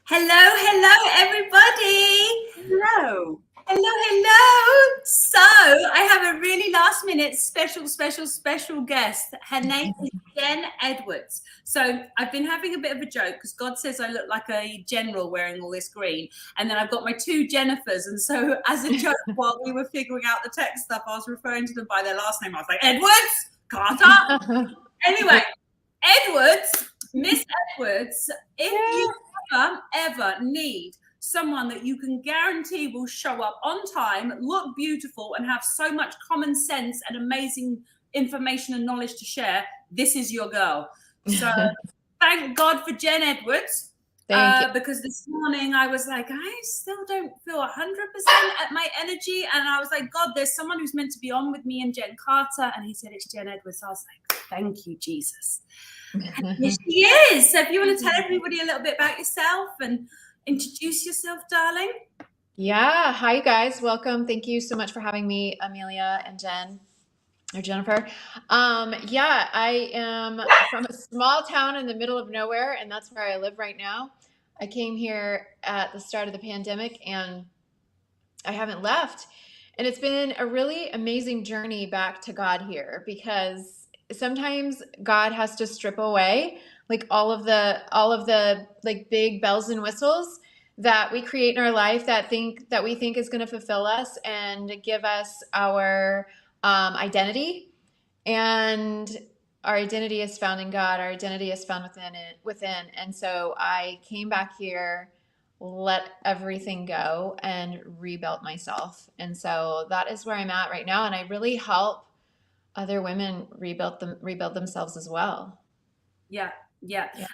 Hello, everybody. Hello. Hello. So I have a really last minute special guest. Her name is Jenn Edwards. So I've been having a bit of a joke because God says I look like a general wearing all this green. And then I've got my two Jennifers. And so as a joke, while we were figuring out the tech stuff, I was referring to them by their last name. I was like, Edwards, Carter. Anyway, Edwards, Miss Edwards, if you ever need someone that you can guarantee will show up on time, look beautiful, and have so much common sense and amazing information and knowledge to share, this is your girl. So thank God for Jenn Edwards. Because this morning I was like, I still don't feel 100% at my energy. And I was like, God, there's someone who's meant to be on with me and Jen Carter. And he said, it's Jenn Edwards. I was like, thank you, Jesus. And here she is. So if you want to tell everybody a little bit about yourself and introduce yourself, darling. Yeah. Hi, guys. Welcome. Thank you so much for having me, Amelia and Jenn. Or Jennifer. I am from a small town in the middle of nowhere, and that's where I live right now. I came here at the start of the pandemic, and I haven't left. And it's been a really amazing journey back to God here, because sometimes God has to strip away like all of the like big bells and whistles that we create in our life that we think is going to fulfill us and give us our identity. And our identity is found in God. Our identity is found within. And so I came back here, let everything go, and rebuilt myself. And so that is where I'm at right now. And I really help other women rebuild themselves as well. Yeah.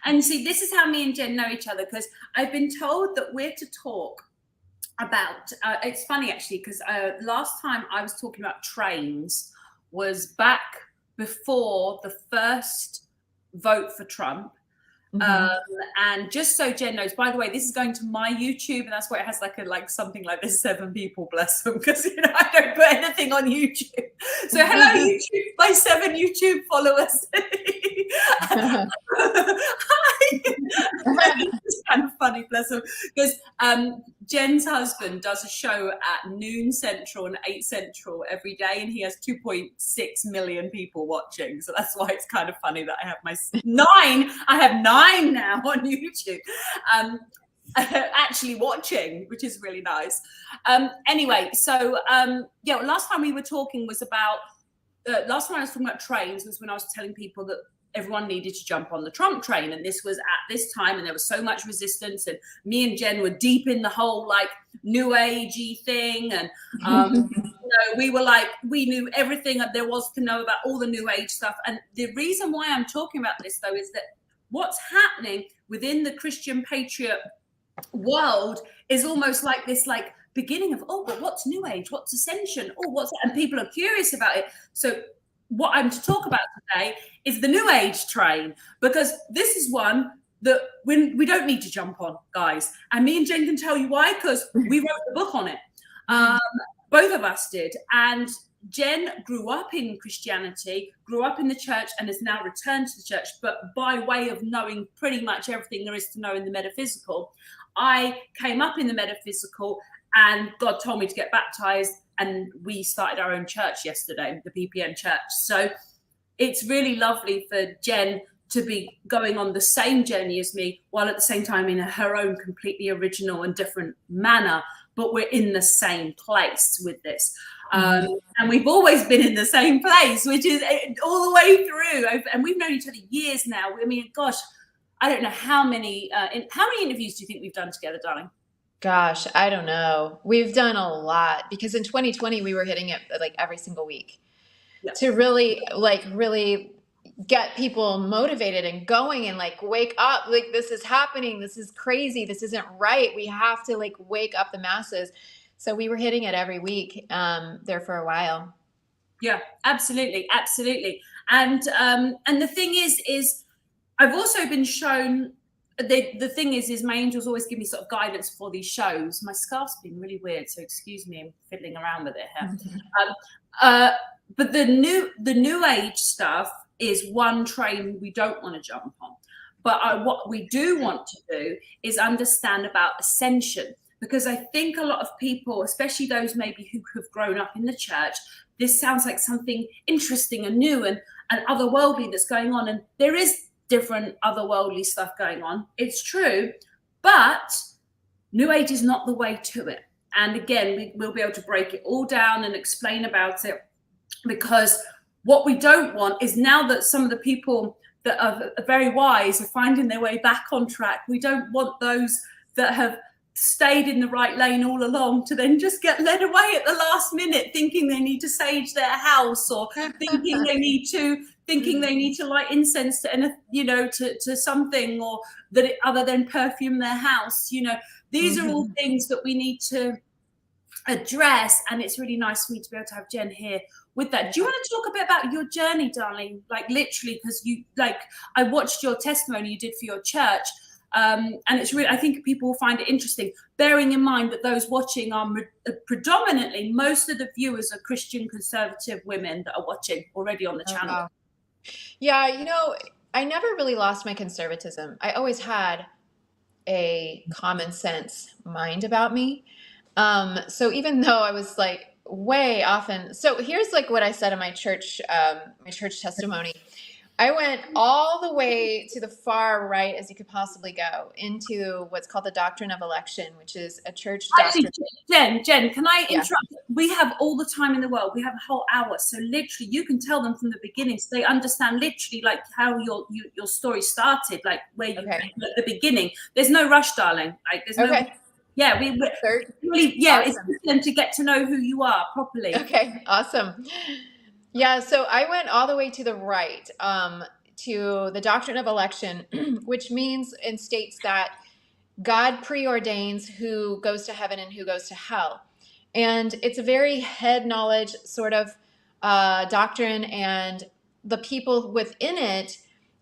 And see, this is how me and Jenn know each other, because I've been told that we're to talk about, it's funny actually, because last time I was talking about trains was back before the first vote for Trump. And just so Jenn knows, by the way, this is going to my YouTube, and that's why it has like something like this, 7 people, bless them, because I don't put anything on YouTube. So hello YouTube, my 7 YouTube followers. Hi. It's kind of funny, bless them, because Jenn's husband does a show at noon Central and 8 Central every day, and he has 2.6 million people watching. So that's why it's kind of funny that I have my 9. I have 9 now on YouTube actually watching, which is really nice. Anyway, so last time we were talking was about last time I was talking about trains was when I was telling people that everyone needed to jump on the Trump train. And this was at this time, and there was so much resistance, and me and Jenn were deep in the whole like new agey thing. And we were like, we knew everything that there was to know about all the new age stuff. And the reason why I'm talking about this though is that what's happening within the Christian patriot world is almost like this like beginning of, oh, but what's new age? What's ascension? Oh, what's that? And people are curious about it. So what I'm to talk about today is the new age train, because this is one that we don't need to jump on, guys. And me and Jenn can tell you why, because we wrote the book on it. Both of us did. And Jenn grew up in Christianity, grew up in the church, and has now returned to the church, but by way of knowing pretty much everything there is to know in the metaphysical. I came up in the metaphysical, and God told me to get baptized, and we started our own church yesterday, the PPN church. So it's really lovely for Jenn to be going on the same journey as me, while at the same time in her own completely original and different manner, but we're in the same place with this. And we've always been in the same place, which is all the way through. And we've known each other years now. I mean, gosh, I don't know how many interviews do you think we've done together, darling? Gosh, I don't know. We've done a lot, because in 2020 we were hitting it like every single week to really get people motivated and going and like wake up. Like, this is happening. This is crazy. This isn't right. We have to like wake up the masses. So we were hitting it every week there for a while. Yeah, absolutely. And the thing is I've also been shown. The thing is my angels always give me sort of guidance for these shows. My scarf's been really weird, so excuse me, I'm fiddling around with it here. But the new age stuff is one train we don't want to jump on, But what we do want to do is understand about ascension, because I think a lot of people, especially those maybe who have grown up in the church, this sounds like something interesting and new and otherworldly that's going on. And there is different otherworldly stuff going on. It's true. But New Age is not the way to it. And again, we'll be able to break it all down and explain about it, because what we don't want is, now that some of the people that are very wise are finding their way back on track, we don't want those that have stayed in the right lane all along to then just get led away at the last minute, thinking they need to sage their house, or thinking they need to light incense to, you know, to something, or that other than perfume their house. You know, these are all things that we need to address, and it's really nice for me to be able to have Jenn here with that. Do you want to talk a bit about your journey, darling? Like, literally, because I watched your testimony you did for your church, and it's really, I think people will find it interesting, bearing in mind that those watching are predominantly, most of the viewers are Christian conservative women that are watching already on the channel. Wow. Yeah, you know, I never really lost my conservatism. I always had a common sense mind about me. So even though I was like way often, so here's like what I said in my church testimony. I went all the way to the far right as you could possibly go, into what's called the doctrine of election, which is a church doctrine. Actually, Jenn, can I interrupt? Yeah. We have all the time in the world. We have a whole hour. So literally you can tell them from the beginning, so they understand literally like how your story started, like where you came at the beginning. There's no rush, darling. Like there's no really, awesome. It's for them to get to know who you are properly. Okay, awesome. Yeah, so I went all the way to the right, to the doctrine of election, which means and states that God preordains who goes to heaven and who goes to hell. And it's a very head knowledge sort of doctrine, and the people within it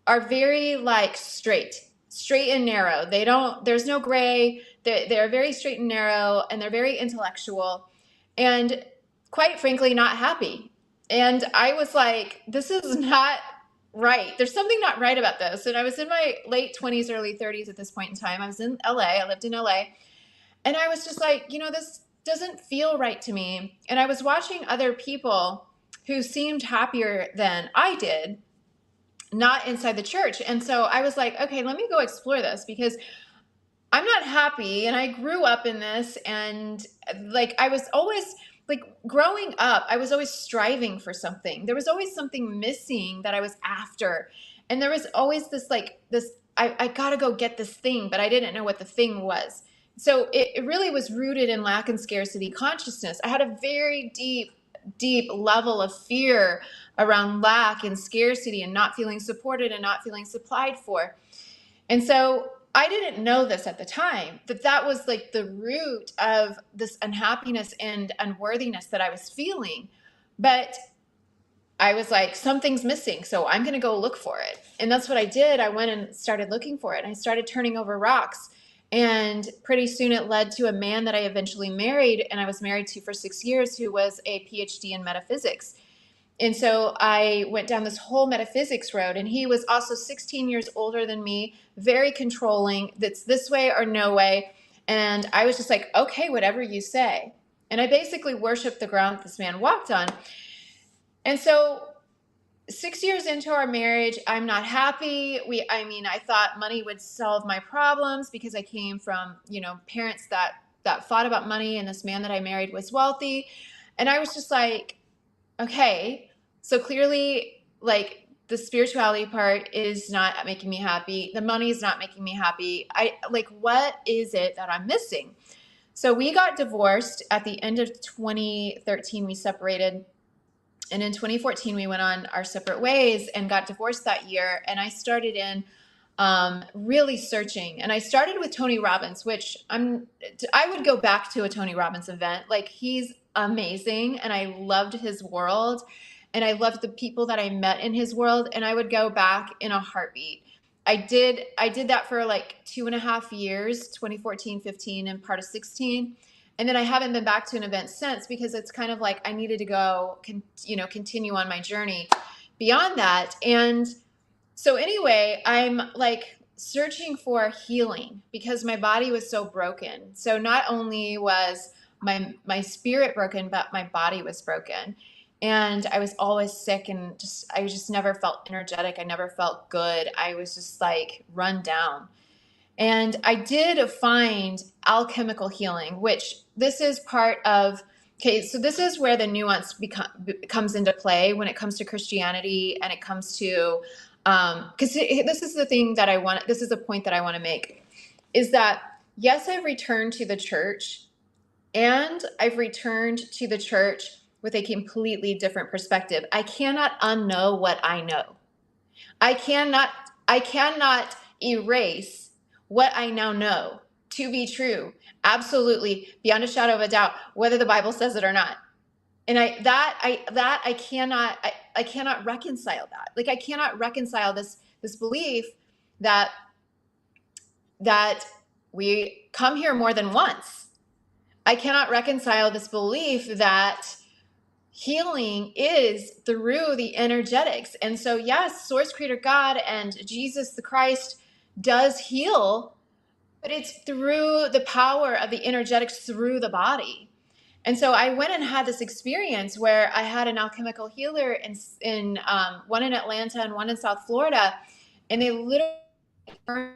are very like straight and narrow. There's no gray. They're very straight and narrow, and they're very intellectual, and quite frankly, not happy. And I was like, this is not right. There's something not right about this. And I was in my late 20s, early 30s at this point in time. I was in LA. I lived in LA. And I was just like, you know, this doesn't feel right to me. And I was watching other people who seemed happier than I did, not inside the church. And so I was like, okay, let me go explore this, because I'm not happy. And I grew up in this. And like, I was always like, growing up, I was always striving for something. There was always something missing that I was after. And there was always this, I got to go get this thing, but I didn't know what the thing was. So it really was rooted in lack and scarcity consciousness. I had a very deep level of fear around lack and scarcity, and not feeling supported and not feeling supplied for. And so I didn't know this at the time, that was like the root of this unhappiness and unworthiness that I was feeling. But I was like, something's missing, so I'm going to go look for it. And that's what I did. I went and started looking for it. I started turning over rocks. And pretty soon it led to a man that I eventually married, and I was married to for 6 years, who was a PhD in metaphysics. And so I went down this whole metaphysics road, and he was also 16 years older than me, very controlling. That's this way or no way. And I was just like, okay, whatever you say. And I basically worshiped the ground that this man walked on. And so 6 years into our marriage, I'm not happy. I thought money would solve my problems, because I came from, parents that fought about money, and this man that I married was wealthy. And I was just like, okay, so clearly, like, the spirituality part is not making me happy. The money is not making me happy. What is it that I'm missing? So we got divorced at the end of 2013. We separated. And in 2014, we went on our separate ways and got divorced that year. And I started in really searching. And I started with Tony Robbins, which I would go back to a Tony Robbins event. Like, he's amazing. And I loved his world. And I loved the people that I met in his world. And I would go back in a heartbeat. I did that for like 2.5 years, 2014, 15, and part of 16. And then I haven't been back to an event since, because it's kind of like I needed to go, continue on my journey beyond that. And so anyway, I'm like searching for healing because my body was so broken. So not only was my spirit broken, but my body was broken. And I was always sick and I just never felt energetic. I never felt good. I was just like run down. And I did find alchemical healing, which this is part of, okay, so this is where the nuance comes into play when it comes to Christianity and it comes to, because this is the thing that this is the point that I want to make, is that, yes, I've returned to the church, and I've returned to the church with a completely different perspective. I cannot unknow what I know. I cannot erase what I now know to be true, absolutely, beyond a shadow of a doubt, whether the Bible says it or not. And I cannot reconcile that. Like, I cannot reconcile this belief that we come here more than once. I cannot reconcile this belief that healing is through the energetics. And so, yes, source creator God and Jesus the Christ does heal, but it's through the power of the energetics through the body. And so I went and had this experience where I had an alchemical healer in one in Atlanta and one in South Florida, and they literally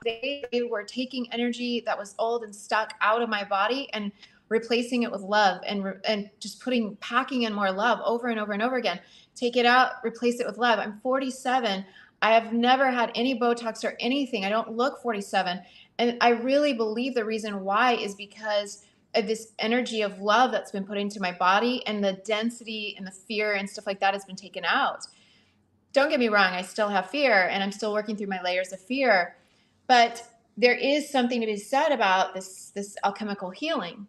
they were taking energy that was old and stuck out of my body and replacing it with love, and just packing in more love over and over and over again. Take it out, replace it with love. I'm 47. I have never had any Botox or anything. I don't look 47. And I really believe the reason why is because of this energy of love that's been put into my body, and the density and the fear and stuff like that has been taken out. Don't get me wrong, I still have fear, and I'm still working through my layers of fear. But there is something to be said about this alchemical healing.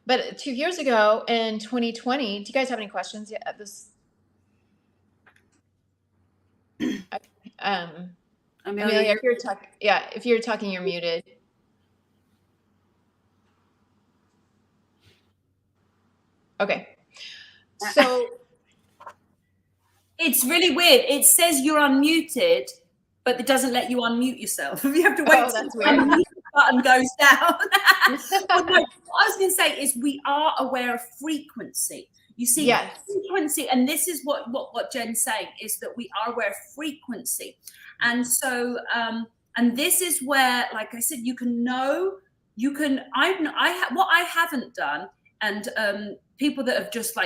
But 2 years ago in 2020, do you guys have any questions yet? Amelia, if you're talking, you're muted. Okay. So it's really weird. It says you're unmuted, but it doesn't let you unmute yourself. You have to wait till the unmute button goes down. But no, what I was going to say is we are aware of frequency. You see, yes. Frequency, and this is what Jen's saying, is that we are aware of frequency. And so, and this is where, like I said, what I haven't done, and people that have just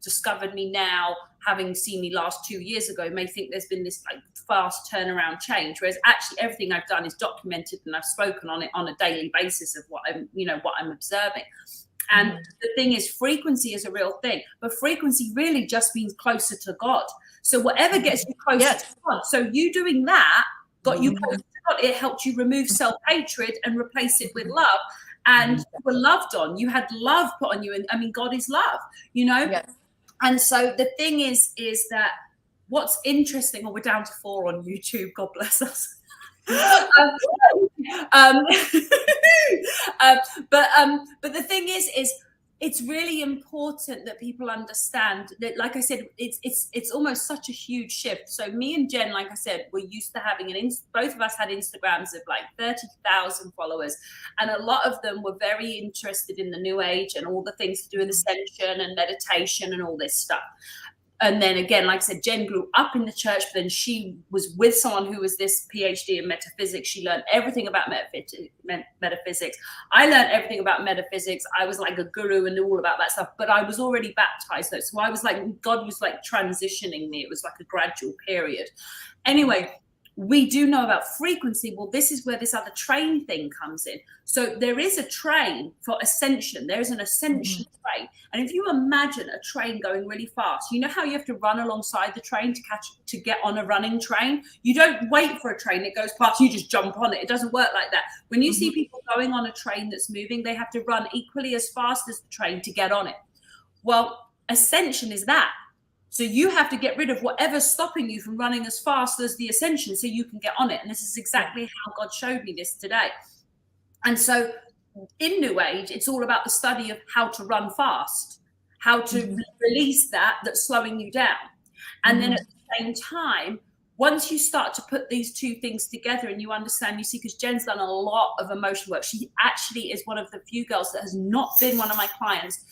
discovered me now, having seen me last 2 years ago, may think there's been this fast turnaround change, whereas actually everything I've done is documented, and I've spoken on it on a daily basis of what I'm observing. And the thing is, frequency is a real thing, but frequency really just means closer to God. So whatever gets you closer to God. So you doing that got you closer to God. It helped you remove self-hatred and replace it with love. And you were loved on. You had love put on you. And I mean, God is love, Yes. And so the thing is that what's interesting, we're down to 4 on YouTube. God bless us. But the thing is it's really important that people understand that, like I said, it's almost such a huge shift. So me and Jen, like I said, we're used to having both of us had Instagrams of 30,000 followers, and a lot of them were very interested in the new age and all the things to do with ascension and meditation and all this stuff. And then again, like I said, Jen grew up in the church, but then she was with someone who was this PhD in metaphysics. She learned everything about metaphysics. I learned everything about metaphysics. I was like a guru and knew all about that stuff, but I was already baptized though. So I was God was transitioning me. It was like a gradual period. Anyway, we do know about frequency. Well, this is where this other train thing comes in. So there is a train for ascension. There is an ascension train. And if you imagine a train going really fast, you know how you have to run alongside the train to get on a running train? You don't wait for a train. It goes past, you just jump on it. It doesn't work like that. When you see people going on a train that's moving, they have to run equally as fast as the train to get on it. Well, ascension is that. So you have to get rid of whatever's stopping you from running as fast as the ascension so you can get on it. And this is exactly how God showed me this today. And so in New Age, it's all about the study of how to run fast, how to release that's slowing you down. And then at the same time, once you start to put these two things together and you understand, you see, because Jen's done a lot of emotional work. She actually is one of the few girls that has not been one of my clients.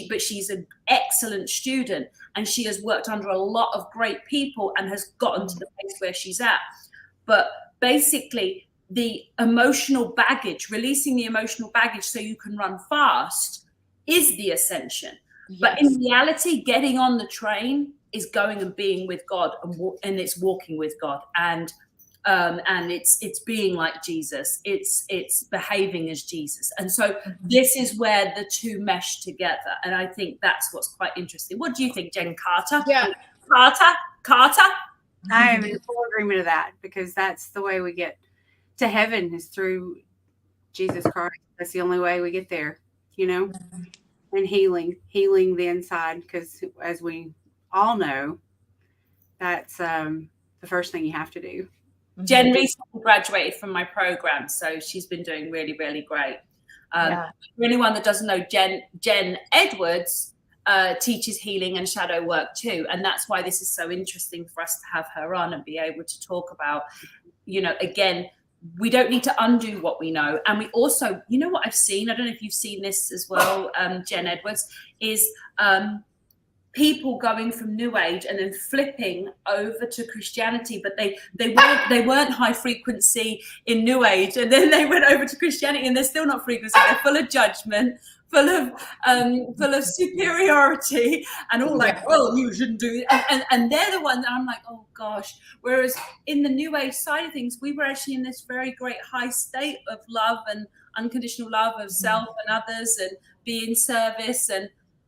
But she's an excellent student, and she has worked under a lot of great people and has gotten to the place where she's at. But basically, the emotional baggage, releasing the emotional baggage so you can run fast, is the ascension. Yes. But in reality, getting on the train is going and being with God, and it's walking with God, and it's being like Jesus. It's behaving as Jesus. And so this is where the two mesh together. And I think that's what's quite interesting. What do you think, Jenn Carter? Yeah. Carter? I am in full agreement of that, because that's the way we get to heaven, is through Jesus Christ. That's the only way we get there, and healing the inside. Because as we all know, that's the first thing you have to do. Jenn recently graduated from my program, so she's been doing really, really great. For anyone that doesn't know, Jenn Edwards teaches healing and shadow work too, and that's why this is so interesting for us to have her on and be able to talk about, again, we don't need to undo what we know. And we also, what I've seen, I don't know if you've seen this as well, Jenn Edwards, is people going from New Age and then flipping over to Christianity, but they weren't high frequency in New Age, and then they went over to Christianity and they're still not frequency. They're full of judgment, full of superiority, and all like, well, you shouldn't do it. And they're the ones that I'm like, oh gosh. Whereas in the New Age side of things, we were actually in this very great high state of love and unconditional love of self and others, and be in service,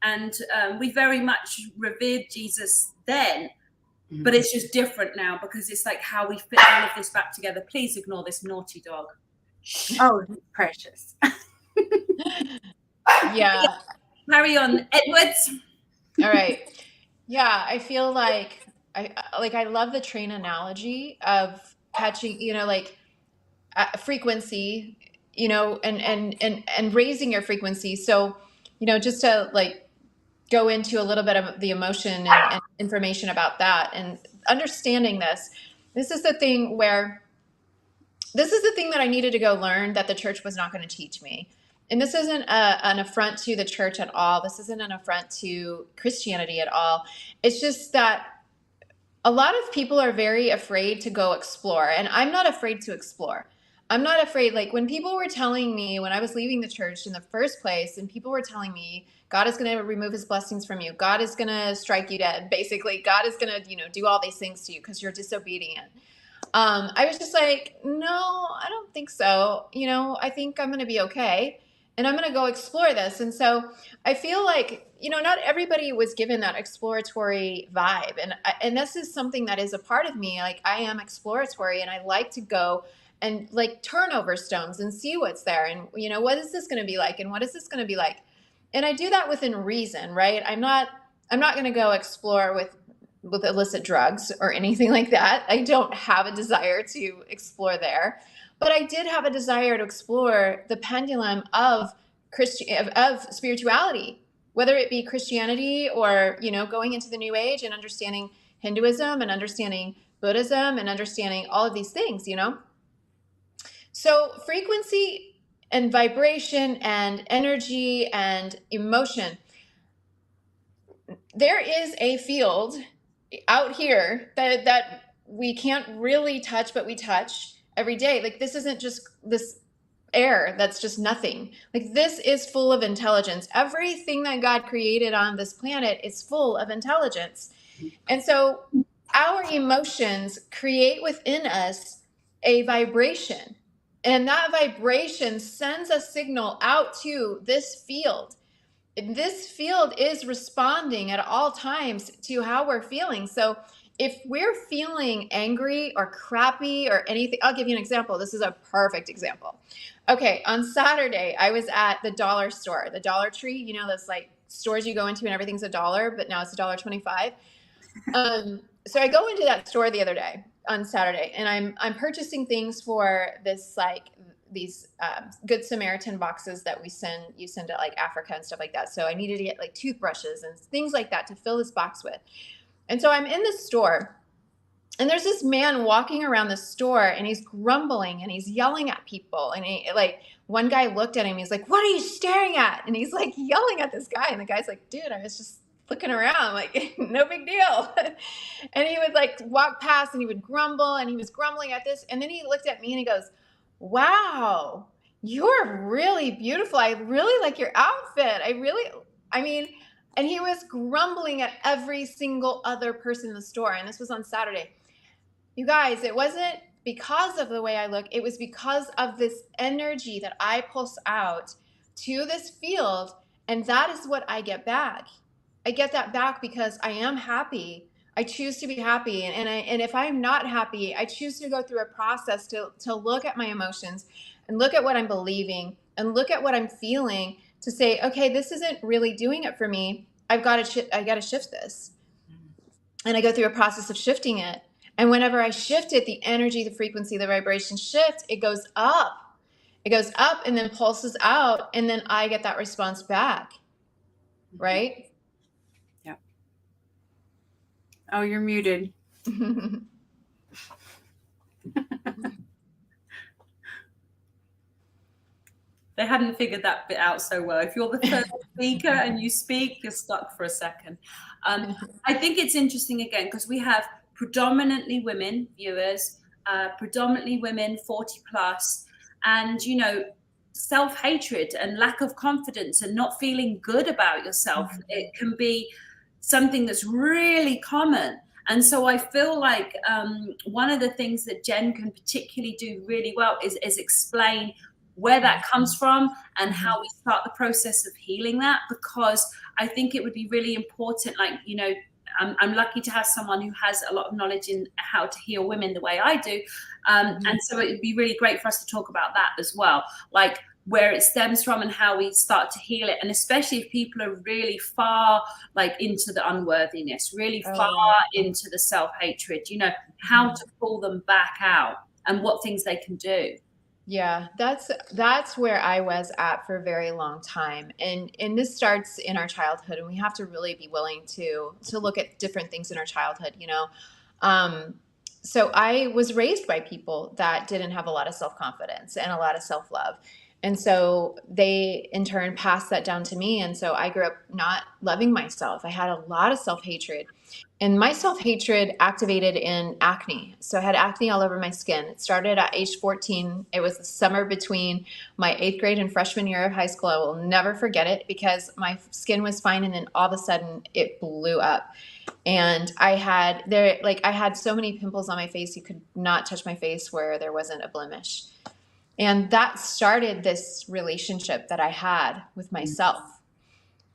and we very much revered Jesus then, but it's just different now, because it's like how we fit all of this back together. Please ignore this naughty dog. Oh, precious. Yeah. Carry on, Edwards. All right. Yeah, I feel like I love the train analogy of catching, frequency, and raising your frequency. So, just to go into a little bit of the emotion and information about that, and understanding this is the thing that I needed to go learn, that the church was not going to teach me. And this isn't an affront to the church at all. This isn't an affront to Christianity at all. It's just that a lot of people are very afraid to go explore. And I'm not afraid to explore. I'm not afraid. Like when people were telling me, when I was leaving the church in the first place, and people were telling me, God is going to remove his blessings from you. God is going to strike you dead. Basically, God is going to, do all these things to you because you're disobedient. I was just like, no, I don't think so. I think I'm going to be okay. And I'm going to go explore this. And so I feel like, not everybody was given that exploratory vibe. And this is something that is a part of me. Like I am exploratory, and I like to go and turn over stones and see what's there. And, what is this going to be like? And what is this going to be like? And I do that within reason, right? I'm not going to go explore with illicit drugs or anything like that. I don't have a desire to explore there. But I did have a desire to explore the pendulum of spirituality, whether it be Christianity or, going into the New Age and understanding Hinduism and understanding Buddhism and understanding all of these things, So frequency and vibration and energy and emotion. There is a field out here that we can't really touch, but we touch every day. This isn't just this air that's just nothing. This is full of intelligence. Everything that God created on this planet is full of intelligence. And so our emotions create within us a vibration. And that vibration sends a signal out to this field. This field is responding at all times to how we're feeling. So if we're feeling angry or crappy or anything, I'll give you an example. This is a perfect example. Okay, on Saturday, I was at the dollar store, the Dollar Tree, those stores you go into and everything's $1, but now it's $1.25. So I go into that store the other day on Saturday, and I'm purchasing things for this these Good Samaritan boxes that you send to Africa and stuff like that. So I needed to get toothbrushes and things like that to fill this box with. And so I'm in the store, And there's this man walking around the store and he's grumbling and he's yelling at people. And he, like, one guy looked at him. He's like, "What are you staring at?" And he's like yelling at this guy. And the guy's like, "Dude, I was just looking around, like, no big deal." And he would like walk past and he would grumble and he was grumbling at this. And then he looked at me and he goes, "Wow, you're really beautiful. I really like your outfit. And he was grumbling at every single other person in the store. And this was on Saturday. You guys, it wasn't because of the way I look. It was because of this energy that I pulse out to this field. And that is what I get back. I get that back because I am happy. I choose to be happy. And if I'm not happy, I choose to go through a process to look at my emotions and look at what I'm believing and look at what I'm feeling to say, okay, this isn't really doing it for me. I got to shift this. And I go through a process of shifting it. And whenever I shift it, the energy, the frequency, the vibration shifts, it goes up. It goes up and then pulses out. And then I get that response back. Right? Yeah. Oh, you're muted. They hadn't figured that bit out so well. If you're the third speaker and you speak, you're stuck for a second. I think it's interesting again because we have predominantly women viewers, predominantly women 40 plus, and self-hatred and lack of confidence and not feeling good about yourself. It can be something that's really common. And so I feel like one of the things that Jen can particularly do really well is explain where that comes from and how we start the process of healing that, because I think it would be really important. Like, I'm lucky to have someone who has a lot of knowledge in how to heal women the way I do. And so it would be really great for us to talk about that as well, like where it stems from and how we start to heal it. And especially if people are really far, like into the unworthiness, really far into the self-hatred, how to pull them back out and what things they can do. Yeah, that's where I was at for a very long time. And this starts in our childhood, and we have to really be willing to look at different things in our childhood, So I was raised by people that didn't have a lot of self-confidence and a lot of self-love. And so they in turn passed that down to me. And so I grew up not loving myself. I had a lot of self-hatred. And my self-hatred activated in acne. So I had acne all over my skin. It started at age 14. It was the summer between my 8th grade and freshman year of high school. I will never forget it because my skin was fine. And then all of a sudden it blew up. And I had so many pimples on my face. You could not touch my face where there wasn't a blemish. And that started this relationship that I had with myself.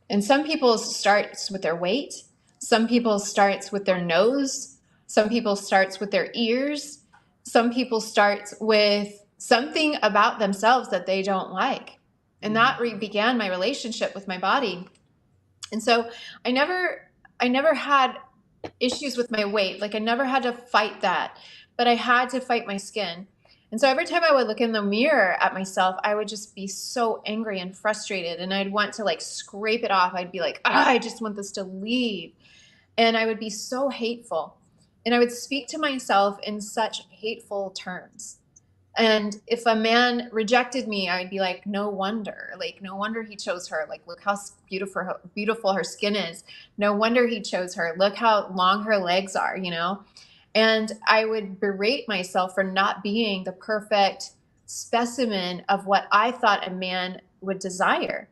And some people starts with their weight. Some people starts with their nose. Some people starts with their ears. Some people starts with something about themselves that they don't like. And that began my relationship with my body. And so I never had issues with my weight. Like I never had to fight that, but I had to fight my skin. And so every time I would look in the mirror at myself, I would just be so angry and frustrated. And I'd want to like scrape it off. I'd be like, I just want this to leave. And I would be so hateful. And I would speak to myself in such hateful terms. And if a man rejected me, I would be like, no wonder he chose her. Like, look how beautiful her skin is. No wonder he chose her. Look how long her legs are, And I would berate myself for not being the perfect specimen of what I thought a man would desire.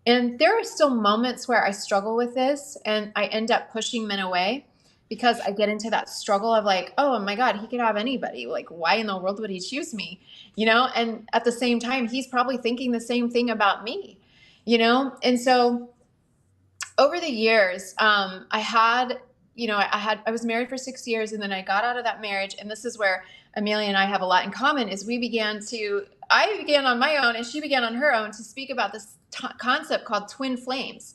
And there are still moments where I struggle with this and I end up pushing men away because I get into that struggle of like, oh my God, he could have anybody. Like, why in the world would he choose me? And at the same time, he's probably thinking the same thing about me, And so over the years, I was married for 6 years and then I got out of that marriage. And this is where Amelia and I have a lot in common is I began on my own and she began on her own to speak about this concept called twin flames.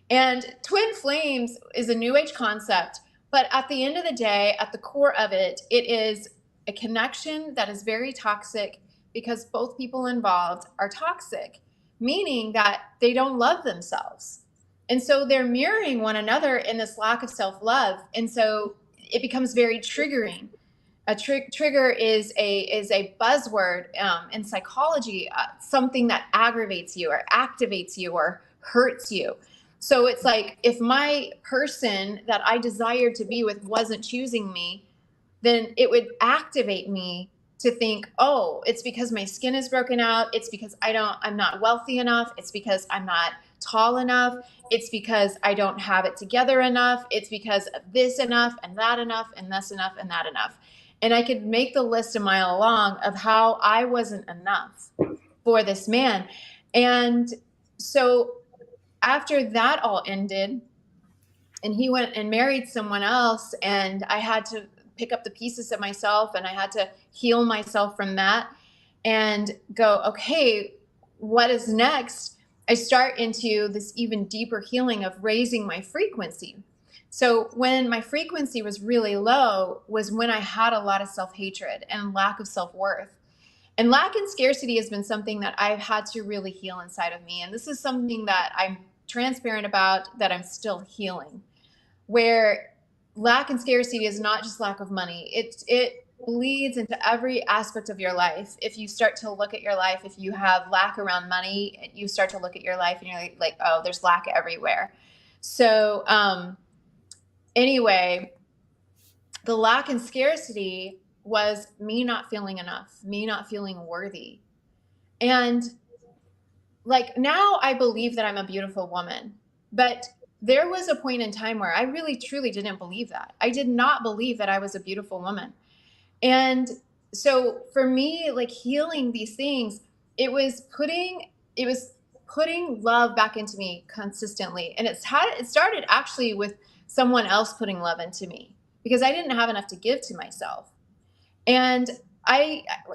And twin flames is a new age concept, but at the end of the day, at the core of it, it is a connection that is very toxic because both people involved are toxic, meaning that they don't love themselves. And so they're mirroring one another in this lack of self-love. And so it becomes very triggering. A trigger is a buzzword in psychology, something that aggravates you or activates you or hurts you. So it's like, if my person that I desired to be with wasn't choosing me, then it would activate me to think, oh, it's because my skin is broken out. It's because I'm not wealthy enough. It's because I'm not tall enough. It's because I don't have it together enough. It's because of this enough and that enough and this enough and that enough. And I could make the list a mile long of how I wasn't enough for this man. And so after that all ended, and he went and married someone else, and I had to pick up the pieces of myself, and I had to heal myself from that and go, okay, what is next? I start into this even deeper healing of raising my frequency. So when my frequency was really low was when I had a lot of self-hatred and lack of self-worth. And lack and scarcity has been something that I've had to really heal inside of me. And this is something that I'm transparent about, that I'm still healing, where lack and scarcity is not just lack of money. It bleeds into every aspect of your life. If you start to look at your life, if you have lack around money, you start to look at your life and you're like, oh, there's lack everywhere. So anyway, the lack and scarcity was me not feeling enough, me not feeling worthy. And like, now I believe that I'm a beautiful woman, but there was a point in time where I really truly didn't believe that. I did not believe that I was a beautiful woman. And so for me, like, healing these things, it was putting love back into me consistently. And it started actually with someone else putting love into me, because I didn't have enough to give to myself. And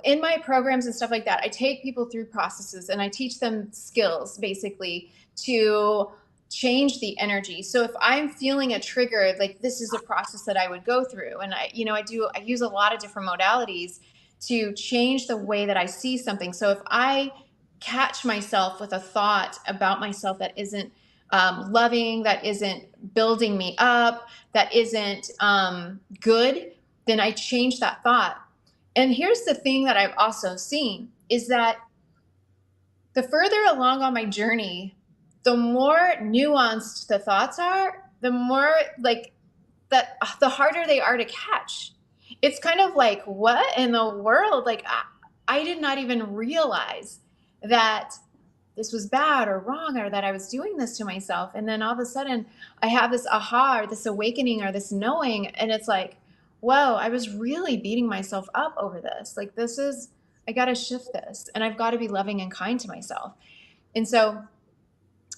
in my programs and stuff like that, I take people through processes and I teach them skills basically to change the energy. So if I'm feeling a trigger, like, this is a process that I would go through. And I use a lot of different modalities to change the way that I see something. So if I catch myself with a thought about myself that isn't loving, that isn't building me up, that isn't good, then I change that thought. And here's the thing that I've also seen is that the further along on my journey, the more nuanced the thoughts are, the more the harder they are to catch. It's kind of like, what in the world? Like, I did not even realize that this was bad or wrong, or that I was doing this to myself. And then all of a sudden I have this aha, or this awakening, or this knowing. And it's like, whoa, I was really beating myself up over this. Like, I got to shift this, and I've got to be loving and kind to myself. And so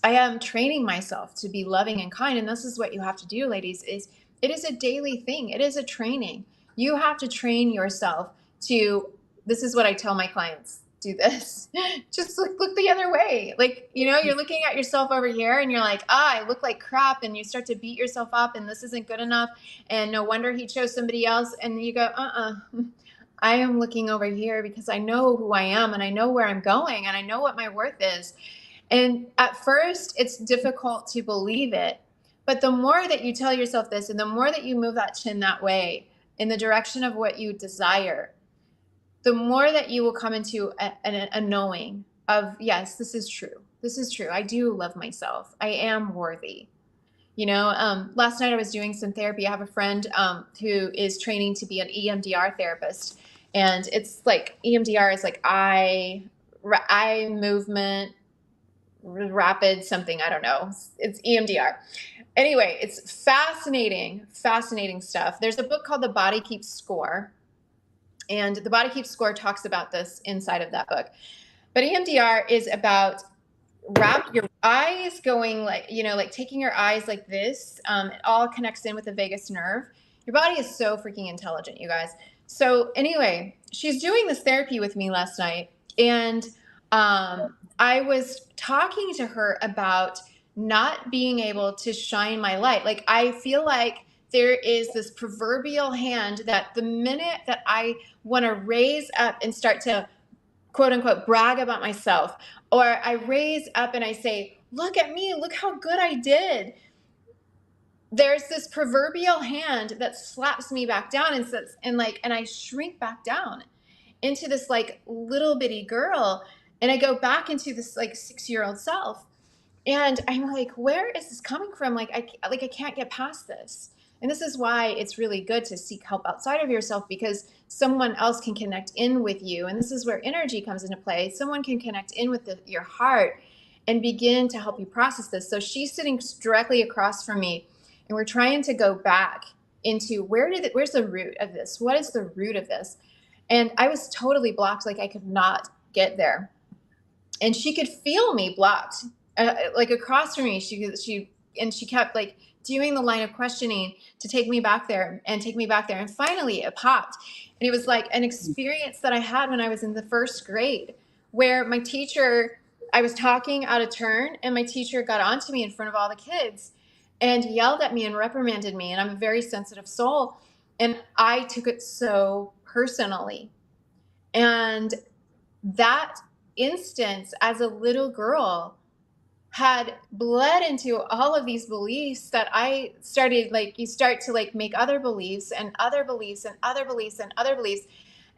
I am training myself to be loving and kind. And this is what you have to do, ladies, it is a daily thing. It is a training. You have to train yourself to, this is what I tell my clients, do this. Just look the other way. Like, you're looking at yourself over here and you're like, I look like crap. And you start to beat yourself up, and this isn't good enough. And no wonder he chose somebody else. And you go, I am looking over here because I know who I am, and I know where I'm going, and I know what my worth is. And at first it's difficult to believe it, but the more that you tell yourself this, and the more that you move that chin that way in the direction of what you desire, the more that you will come into a knowing of, yes, this is true. This is true. I do love myself. I am worthy. Last night I was doing some therapy. I have a friend who is training to be an EMDR therapist. And it's like, EMDR is like eye movement, rapid something. I don't know. It's EMDR. Anyway, it's fascinating stuff. There's a book called The Body Keeps Score. And The Body Keeps Score talks about this inside of that book. But EMDR is about wrap your eyes going like taking your eyes like this. It all connects in with the vagus nerve. Your body is so freaking intelligent, you guys. So anyway, she's doing this therapy with me last night. And I was talking to her about not being able to shine my light. Like, I feel like there is this proverbial hand that the minute that I want to raise up and start to, quote unquote, brag about myself, or I raise up and I say, look at me, look how good I did, there's this proverbial hand that slaps me back down and says, and I shrink back down into this like little bitty girl, and I go back into this like 6-year-old self. And I'm like, where is this coming from? I can't get past this. And this is why it's really good to seek help outside of yourself, because someone else can connect in with you. And this is where energy comes into play. Someone can connect in with your heart and begin to help you process this. So she's sitting directly across from me, and we're trying to go back into where's the root of this? What is the root of this? And I was totally blocked. Like I could not get there. And she could feel me blocked, like across from me. She kept like doing the line of questioning to take me back there. And finally it popped. And it was like an experience that I had when I was in the first grade, where I was talking out of turn, and my teacher got onto me in front of all the kids and yelled at me and reprimanded me. And I'm a very sensitive soul. And I took it so personally. And that instance as a little girl had bled into all of these beliefs that I started, like, you start to like make other beliefs and other beliefs and other beliefs and other beliefs.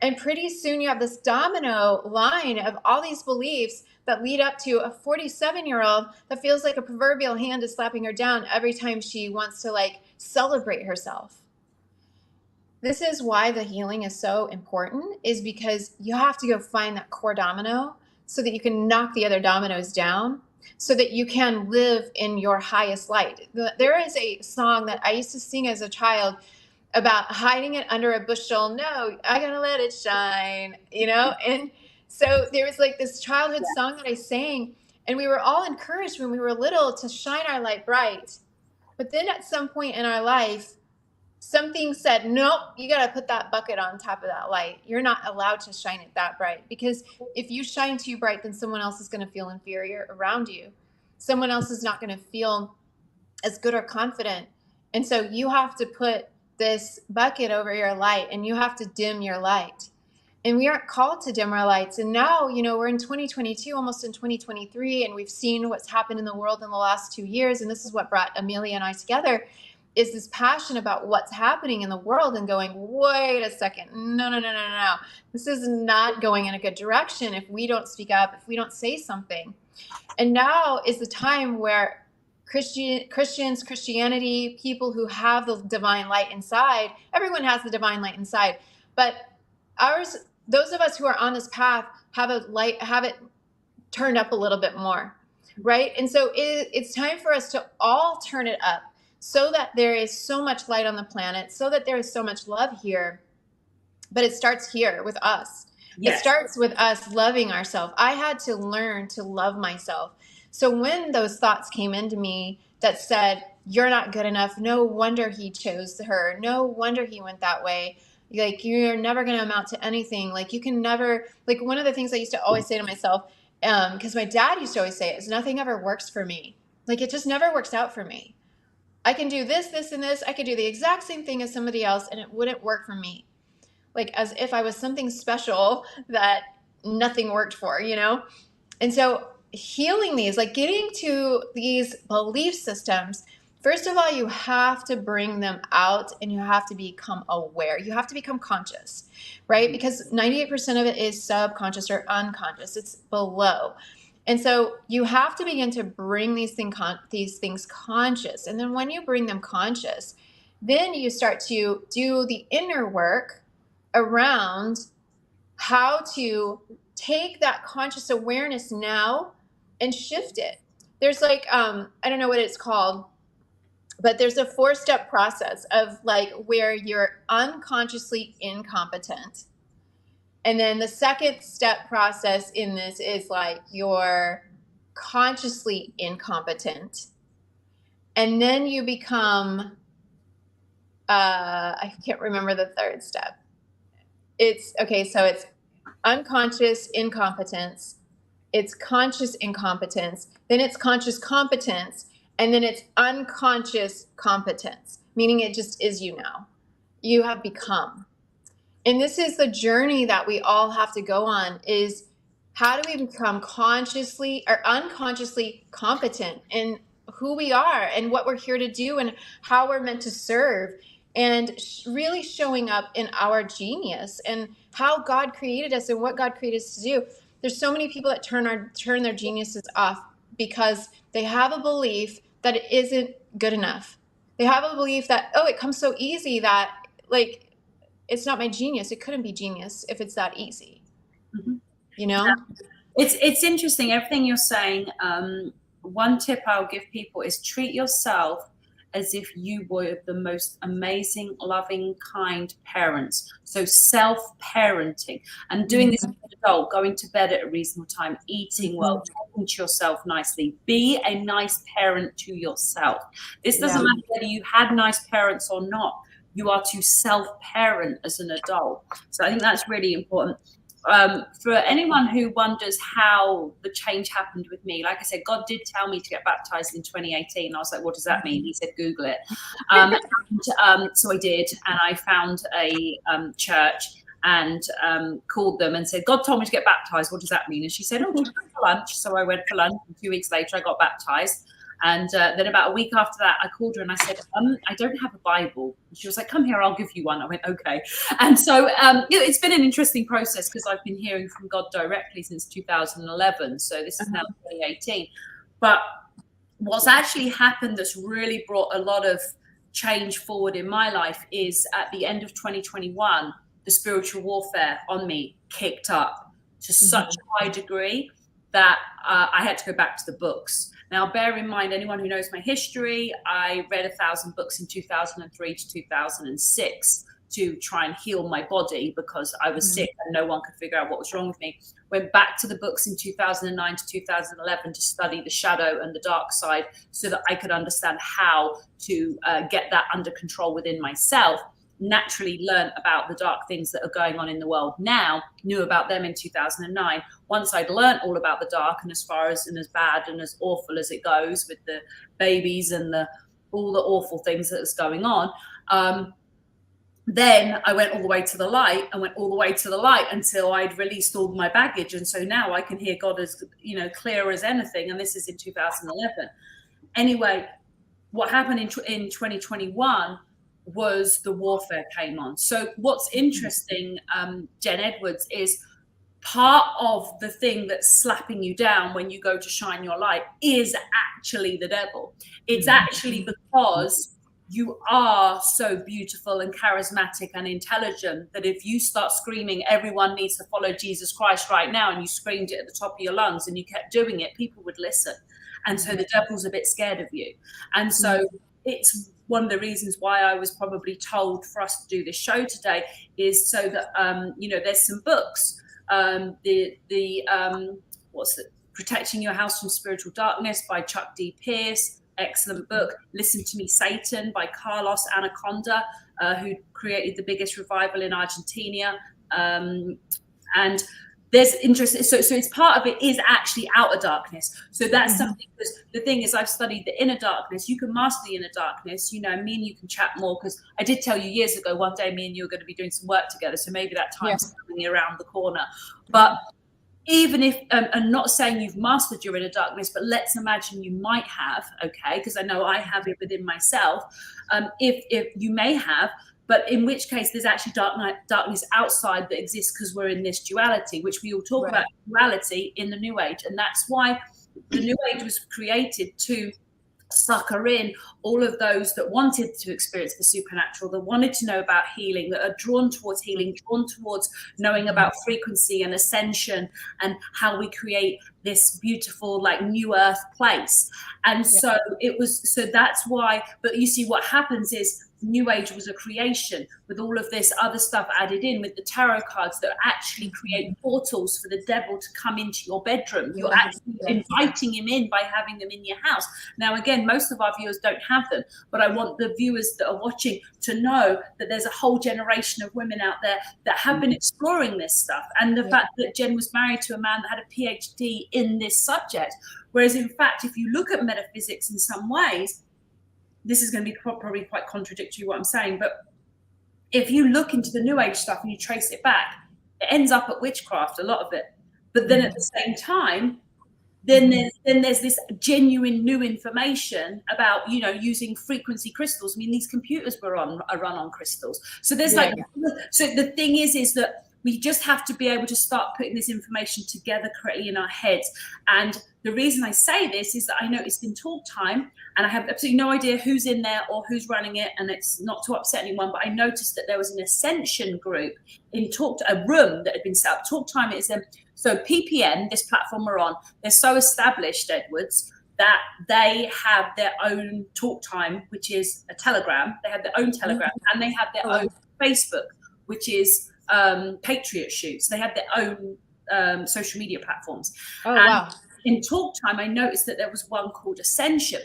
And pretty soon you have this domino line of all these beliefs that lead up to a 47-year-old that feels like a proverbial hand is slapping her down every time she wants to like celebrate herself. This is why the healing is so important, is because you have to go find that core domino so that you can knock the other dominoes down, so that you can live in your highest light. There is a song that I used to sing as a child about hiding it under a bushel. No, I gotta let it shine, And so there was like this childhood song that I sang, and we were all encouraged when we were little to shine our light bright. But then at some point in our life, something said, nope, you got to put that bucket on top of that light. You're not allowed to shine it that bright, because if you shine too bright, then someone else is going to feel inferior around you. Someone else is not going to feel as good or confident. And so you have to put this bucket over your light, and you have to dim your light. And we aren't called to dim our lights. And now, we're in 2022, almost in 2023, and we've seen what's happened in the world in the last 2 years. And this is what brought Amelia and I together, is this passion about what's happening in the world and going, wait a second, no. This is not going in a good direction if we don't speak up, if we don't say something. And now is the time where Christians, Christianity, people who have the divine light inside, everyone has the divine light inside, but those of us who are on this path have it turned up a little bit more, right? And so it's time for us to all turn it up, so that there is so much light on the planet, so that there is so much love here. But it starts here with us. Yes. It starts with us loving ourselves. I had to learn to love myself. So when those thoughts came into me that said, you're not good enough, no wonder he chose her, no wonder he went that way, like you're never going to amount to anything, like you can never, like one of the things I used to always say to myself, because my dad used to always say it, is nothing ever works for me. Like it just never works out for me. I can do this, this, and this. I could do the exact same thing as somebody else, and it wouldn't work for me. Like as if I was something special that nothing worked for, And so healing these, like getting to these belief systems, first of all, you have to bring them out, and you have to become aware. You have to become conscious, right? Because 98% of it is subconscious or unconscious. It's below. And so you have to begin to bring these things conscious. And then when you bring them conscious, then you start to do the inner work around how to take that conscious awareness now and shift it. There's like, I don't know what it's called, but there's a 4-step process of like where you're unconsciously incompetent. And then the second step process in this is like you're consciously incompetent. And then you become, I can't remember the third step. So it's unconscious incompetence. It's conscious incompetence. Then it's conscious competence. And then it's unconscious competence, meaning it just is you now. You have become. And this is the journey that we all have to go on, is how do we become consciously or unconsciously competent in who we are and what we're here to do and how we're meant to serve, and really showing up in our genius and how God created us and what God created us to do. There's so many people that turn their geniuses off because they have a belief that it isn't good enough. They have a belief that, oh, it comes so easy that, like, it's not my genius. It couldn't be genius if it's that easy. Mm-hmm. You know? It's interesting, everything you're saying. One tip I'll give people is treat yourself as if you were the most amazing, loving, kind parents. So self-parenting and doing this as an adult, going to bed at a reasonable time, eating well, talking to yourself nicely. Be a nice parent to yourself. This doesn't matter whether you had nice parents or not. You are to self-parent as an adult. So I think that's really important. For anyone who wonders how the change happened with me, like I said, God did tell me to get baptized in 2018. I was like, what does that mean? He said, Google it. So I did, and I found a church and called them and said, God told me to get baptized. What does that mean? And she said, oh, do you go for lunch? So I went for lunch, and 2 weeks later I got baptized. And then about a week after that, I called her and I said, I don't have a Bible. And she was like, come here, I'll give you one. I went, okay. And so it's been an interesting process because I've been hearing from God directly since 2011. So this is now 2018. But what's actually happened that's really brought a lot of change forward in my life is at the end of 2021, the spiritual warfare on me kicked up to such a high degree that I had to go back to the books. Now, bear in mind, anyone who knows my history, I read 1,000 books in 2003 to 2006 to try and heal my body because I was sick and no one could figure out what was wrong with me. Went back to the books in 2009 to 2011 to study the shadow and the dark side so that I could understand how to get that under control within myself. Naturally learned about the dark things that are going on in the world now, knew about them in 2009. Once I'd learned all about the dark and as far as and as bad and as awful as it goes with the babies and all the awful things that is going on, then I went all the way to the light and went all the way to the light until I'd released all my baggage. And so now I can hear God as, clear as anything. And this is in 2011. Anyway, what happened in 2021 was the warfare came on. So what's interesting, Jenn Edwards, is part of the thing that's slapping you down when you go to shine your light is actually the devil. It's actually because you are so beautiful and charismatic and intelligent that if you start screaming, everyone needs to follow Jesus Christ right now, and you screamed it at the top of your lungs and you kept doing it, people would listen. And so the devil's a bit scared of you. And so it's one of the reasons why I was probably told for us to do this show today is so that, there's some books, Protecting Your House from Spiritual Darkness by Chuck D. Pierce, excellent book. Listen to Me, Satan by Carlos Anaconda, who created the biggest revival in Argentina. And there's interesting, so it's part of it is actually outer darkness. So that's something, because the thing is, I've studied the inner darkness. You can master the inner darkness, me and you can chat more, because I did tell you years ago, one day me and you are going to be doing some work together. So maybe that time's coming around the corner. But even if, I'm not saying you've mastered your inner darkness, but let's imagine you might have, okay, because I know I have it within myself. If you may have, but in which case there's actually darkness outside that exists because we're in this duality, which we all talk about duality in the New Age. And that's why the New Age was created to sucker in all of those that wanted to experience the supernatural, that wanted to know about healing, that are drawn towards healing, drawn towards knowing about frequency and ascension and how we create this beautiful, like, new earth place. And so that's why, but you see what happens is New Age was a creation with all of this other stuff added in, with the tarot cards that actually create portals for the devil to come into your bedroom. You're actually inviting him in by having them in your house. Now, again, most of our viewers don't have them, but I want the viewers that are watching to know that there's a whole generation of women out there that have been exploring this stuff. And the fact that Jenn was married to a man that had a PhD in this subject. Whereas, in fact, if you look at metaphysics in some ways, this is going to be probably quite contradictory what I'm saying, but if you look into the New Age stuff and you trace it back, it ends up at witchcraft, a lot of it. But then at the same time, then there's this genuine new information about, you know, using frequency crystals. I mean, these computers are run on crystals. So there's so the thing is that we just have to be able to start putting this information together correctly in our heads. And the reason I say this is that I noticed in talk time, and I have absolutely no idea who's in there or who's running it, and it's not to upset anyone, but I noticed that there was an ascension group in a room that had been set up. Talk time is so PPN, this platform we're on, they're so established, Edwards, that they have their own talk time, which is a Telegram. They have their own Telegram, and they have their own Facebook, which is Patriot Shoots. They have their own social media platforms. Wow. In talk time, I noticed that there was one called Ascension,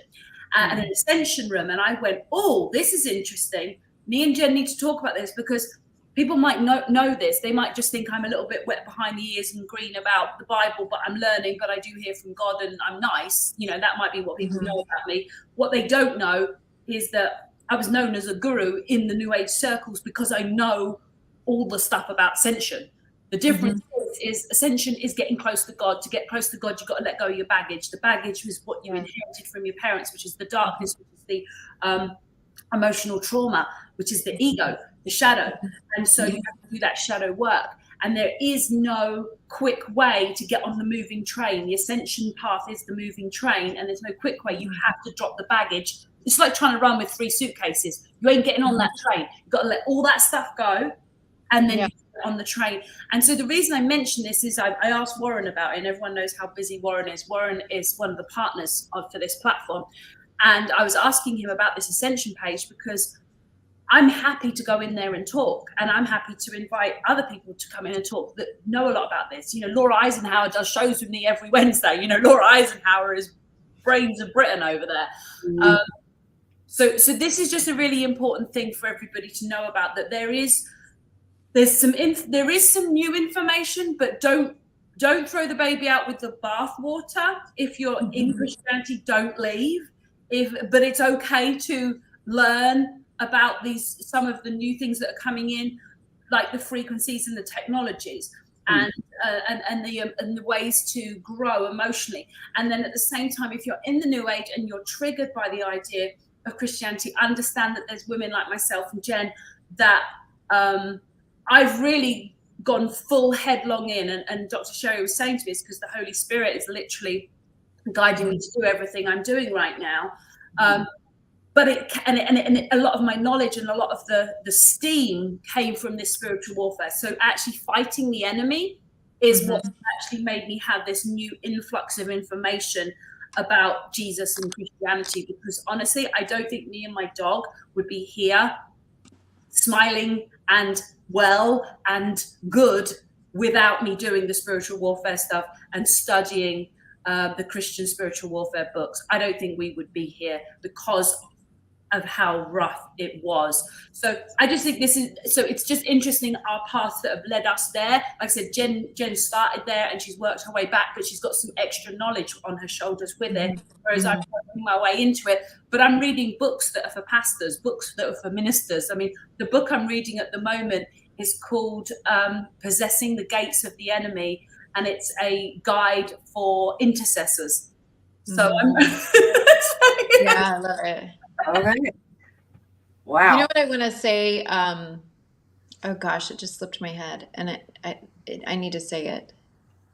and an Ascension room, and I went, oh, this is interesting. Me and Jen need to talk about this, because people might know this. They might just think I'm a little bit wet behind the ears and green about the Bible, but I'm learning, but I do hear from God and I'm nice. You know, that might be what people know about me. What they don't know is that I was known as a guru in the New Age circles because I know all the stuff about ascension. The difference is ascension is getting close to God. To get close to God, you've got to let go of your baggage. The baggage is what you inherited from your parents, which is the darkness, which is the emotional trauma, which is the ego, the shadow. And so you have to do that shadow work. And there is no quick way to get on the moving train. The ascension path is the moving train, and there's no quick way. You have to drop the baggage. It's like trying to run with 3 suitcases. You ain't getting on that train. You've got to let all that stuff go, and then you get on the train. And so the reason I mention this is I asked Warren about it, and everyone knows how busy Warren is. Warren is one of the partners for this platform. And I was asking him about this ascension page because I'm happy to go in there and talk, and I'm happy to invite other people to come in and talk that know a lot about this. You know, Laura Eisenhower does shows with me every Wednesday. You know, Laura Eisenhower is brains of Britain over there. So this is just a really important thing for everybody to know about, that there is some new information, but don't throw the baby out with the bathwater. If you're in Christianity, don't leave. But it's okay to learn about some of the new things that are coming in, like the frequencies and the technologies, and the ways to grow emotionally. And then at the same time, if you're in the New Age and you're triggered by the idea of Christianity, understand that there's women like myself and Jen that I've really gone full headlong in, and Dr. Sherry was saying to me, it's because the Holy Spirit is literally guiding me to do everything I'm doing right now. But a lot of my knowledge and a lot of the steam came from this spiritual warfare. So actually fighting the enemy is what actually made me have this new influx of information about Jesus and Christianity. Because honestly, I don't think me and my dog would be here smiling and well and good without me doing the spiritual warfare stuff and studying the Christian spiritual warfare books. I don't think we would be here because of how rough it was. So I just think it's just interesting, our paths that have led us there. Like I said, Jen started there and she's worked her way back, but she's got some extra knowledge on her shoulders with it, whereas I'm working my way into it. But I'm reading books that are for pastors, books that are for ministers. I mean, the book I'm reading at the moment is called Possessing the Gates of the Enemy, and it's a guide for intercessors. So yeah, I love it. All right. Wow. You know what I want to say? Oh gosh, it just slipped my head, and I need to say it.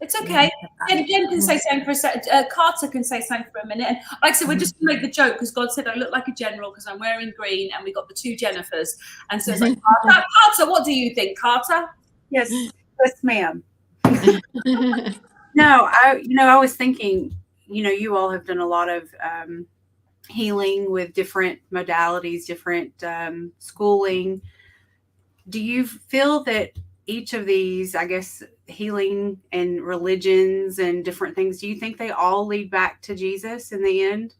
It's okay. Jen can say something for a second. Carter can say something for a minute. And like I said, we're just going to make the joke because God said I look like a general because I'm wearing green, and we got the 2 Jennifers. And so it's like, Carter, what do you think, Carter? Yes, ma'am. No, I was thinking, you all have done a lot of healing with different modalities, different schooling. Do you feel that each of these, I guess, healing and religions and different things, do you think they all lead back to Jesus in the end?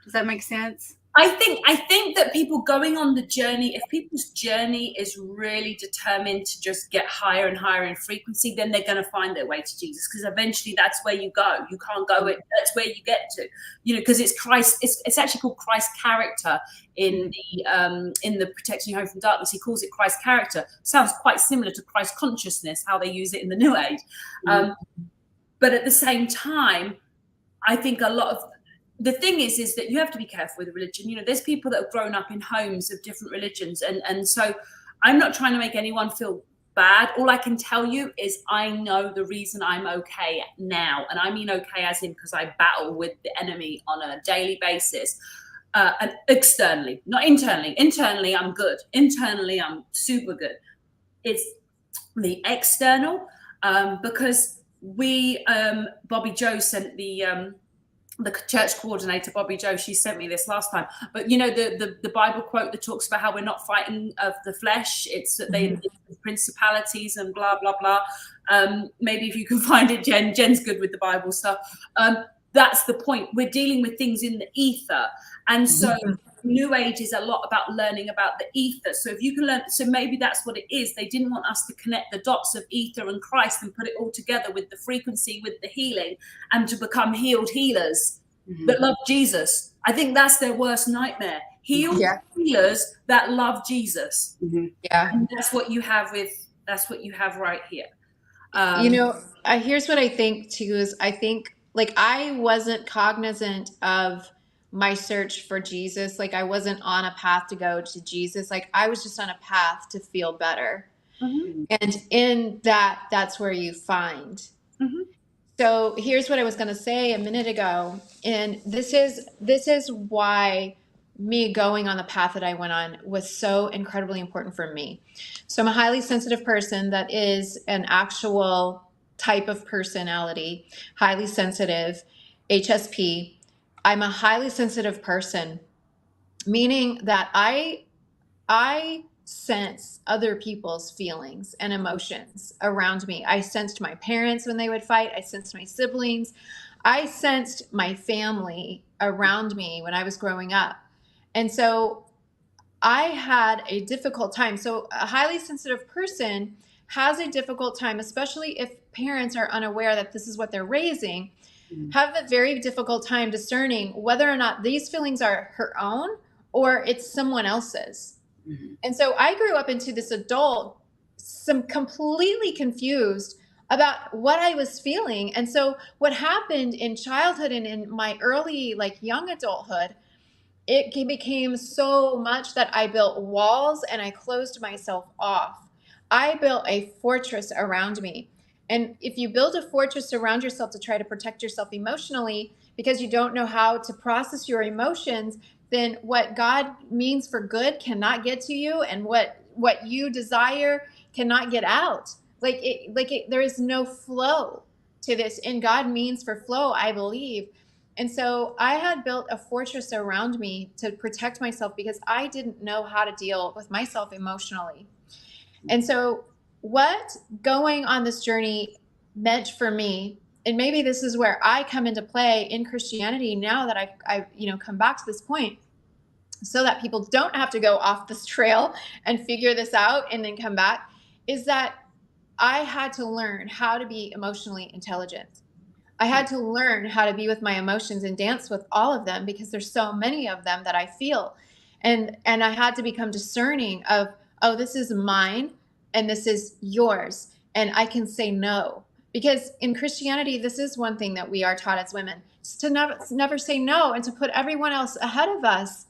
Does that make sense? I think that people going on the journey, if people's journey is really determined to just get higher and higher in frequency, then they're going to find their way to Jesus, because eventually that's where you go. You can't go it. That's where you get to, because it's Christ. It's actually called Christ character in the Protecting Your Home from Darkness. He calls it Christ character. Sounds quite similar to Christ consciousness, how they use it in the New Age. But at the same time, I think a lot of the thing is that you have to be careful with religion. You know, there's people that have grown up in homes of different religions. And so I'm not trying to make anyone feel bad. All I can tell you is I know the reason I'm okay now. And I mean okay as in because I battle with the enemy on a daily basis. And externally, not internally. Internally, I'm good. Internally, I'm super good. It's the external, because we, Bobby Joe sent the church coordinator, Bobby Joe, she sent me this last time. But you know, the Bible quote that talks about how we're not fighting of the flesh. It's that they principalities and blah, blah, blah. Maybe if you can find it, Jen. Jen's good with the Bible stuff. That's the point. We're dealing with things in the ether. And so New Age is a lot about learning about the ether. So if you can learn, so maybe that's what it is. They didn't want us to connect the dots of ether and Christ and put it all together with the frequency, with the healing, and to become healed healers that love Jesus. I think that's their worst nightmare. Healed healers that love Jesus. Yeah. And that's what you have right here. You know, here's what I think too is I think like I wasn't cognizant of my search for Jesus. Like I wasn't on a path to go to Jesus. Like I was just on a path to feel better. And in that, that's where you find. So here's what I was going to say a minute ago. And this is why me going on the path that I went on was so incredibly important for me. So I'm a highly sensitive person that is an actual type of personality, highly sensitive, HSP. I'm a highly sensitive person, meaning that I sense other people's feelings and emotions around me. I sensed my parents when they would fight. I sensed my siblings. I sensed my family around me when I was growing up. And so I had a difficult time. So a highly sensitive person has a difficult time, especially if parents are unaware that this is what they're raising, have a very difficult time discerning whether or not these feelings are her own or it's someone else's. And so I grew up into this adult, completely confused about what I was feeling. And so what happened in childhood and in my early, like young adulthood, it became so much that I built walls and I closed myself off. I built a fortress around me. And if you build a fortress around yourself to try to protect yourself emotionally because you don't know how to process your emotions, then what God means for good cannot get to you, and what you desire cannot get out. There is no flow to this, and God means for flow, I believe. And so I had built a fortress around me to protect myself because I didn't know how to deal with myself emotionally. And so what going on this journey meant for me, and maybe this is where I come into play in Christianity now that I've come back to this point, so that people don't have to go off this trail and figure this out and then come back, is that I had to learn how to be emotionally intelligent. I had to learn how to be with my emotions and dance with all of them because there's so many of them that I feel. And I had to become discerning of, oh, this is mine and this is yours. And I can say no. Because in Christianity, this is one thing that we are taught as women, is to never say no and to put everyone else ahead of us.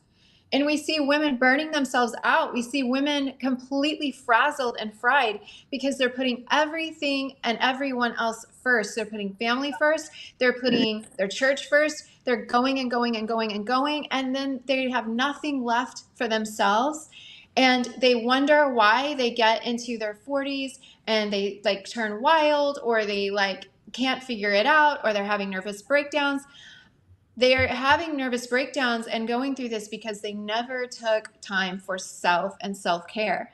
And we see women burning themselves out. We see women completely frazzled and fried because they're putting everything and everyone else first. They're putting family first. They're putting their church first. They're going and going and going and going. And then they have nothing left for themselves. And they wonder why they get into their 40s and they like turn wild, or they like can't figure it out, or they're having nervous breakdowns. They are having nervous breakdowns and going through this because they never took time for self and self-care.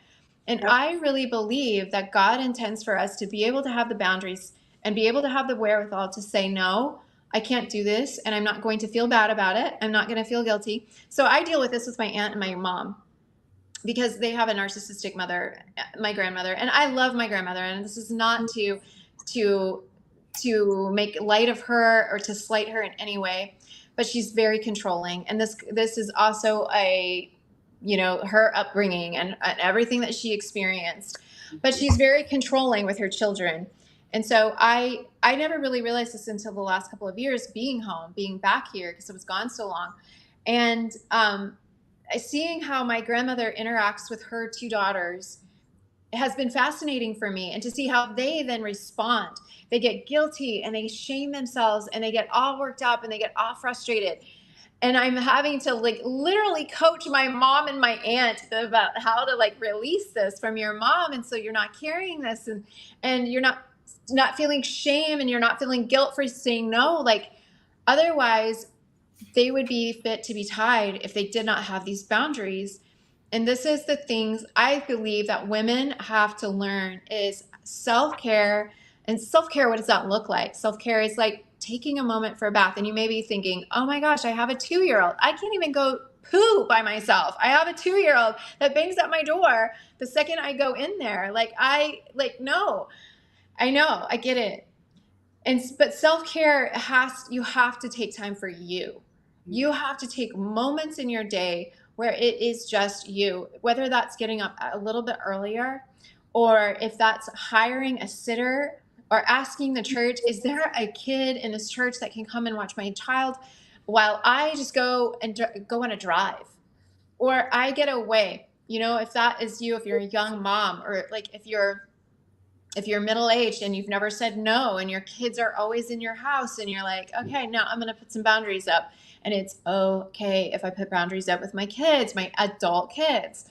And I really believe that God intends for us to be able to have the boundaries and be able to have the wherewithal to say, no, I can't do this, and I'm not going to feel bad about it. I'm not going to feel guilty. So I deal with this with my aunt and my mom because they have a narcissistic mother, my grandmother. And I love my grandmother, and this is not to make light of her or to slight her in any way. But she's very controlling. And this is also her upbringing and everything that she experienced. But she's very controlling with her children. And so I never really realized this until the last couple of years, being home, being back here, because I was gone so long. And seeing how my grandmother interacts with her two daughters has been fascinating for me, and to see how they then respond. They get guilty and they shame themselves and they get all worked up and they get all frustrated. And I'm having to like literally coach my mom and my aunt about how to like release this from your mom. And so you're not carrying this, and you're not feeling shame, and you're not feeling guilt for saying no. Like, otherwise they would be fit to be tied if they did not have these boundaries. And this is the things I believe that women have to learn is self-care. And self-care, what does that look like? Self-care is like taking a moment for a bath. And you may be thinking, oh my gosh, I have a 2-year-old. I can't even go poo by myself. I have a 2-year-old that bangs at my door the second I go in there. No, I know, I get it. But self-care you have to take time for you. You have to take moments in your day where it is just you, whether that's getting up a little bit earlier, or if that's hiring a sitter, or asking the church, is there a kid in this church that can come and watch my child while I just go on a drive, or I get away. If that is you, if you're a young mom, or like if you're middle-aged and you've never said no, and your kids are always in your house, and you're like, okay, now I'm going to put some boundaries up. And it's okay if I put boundaries up with my kids, my adult kids.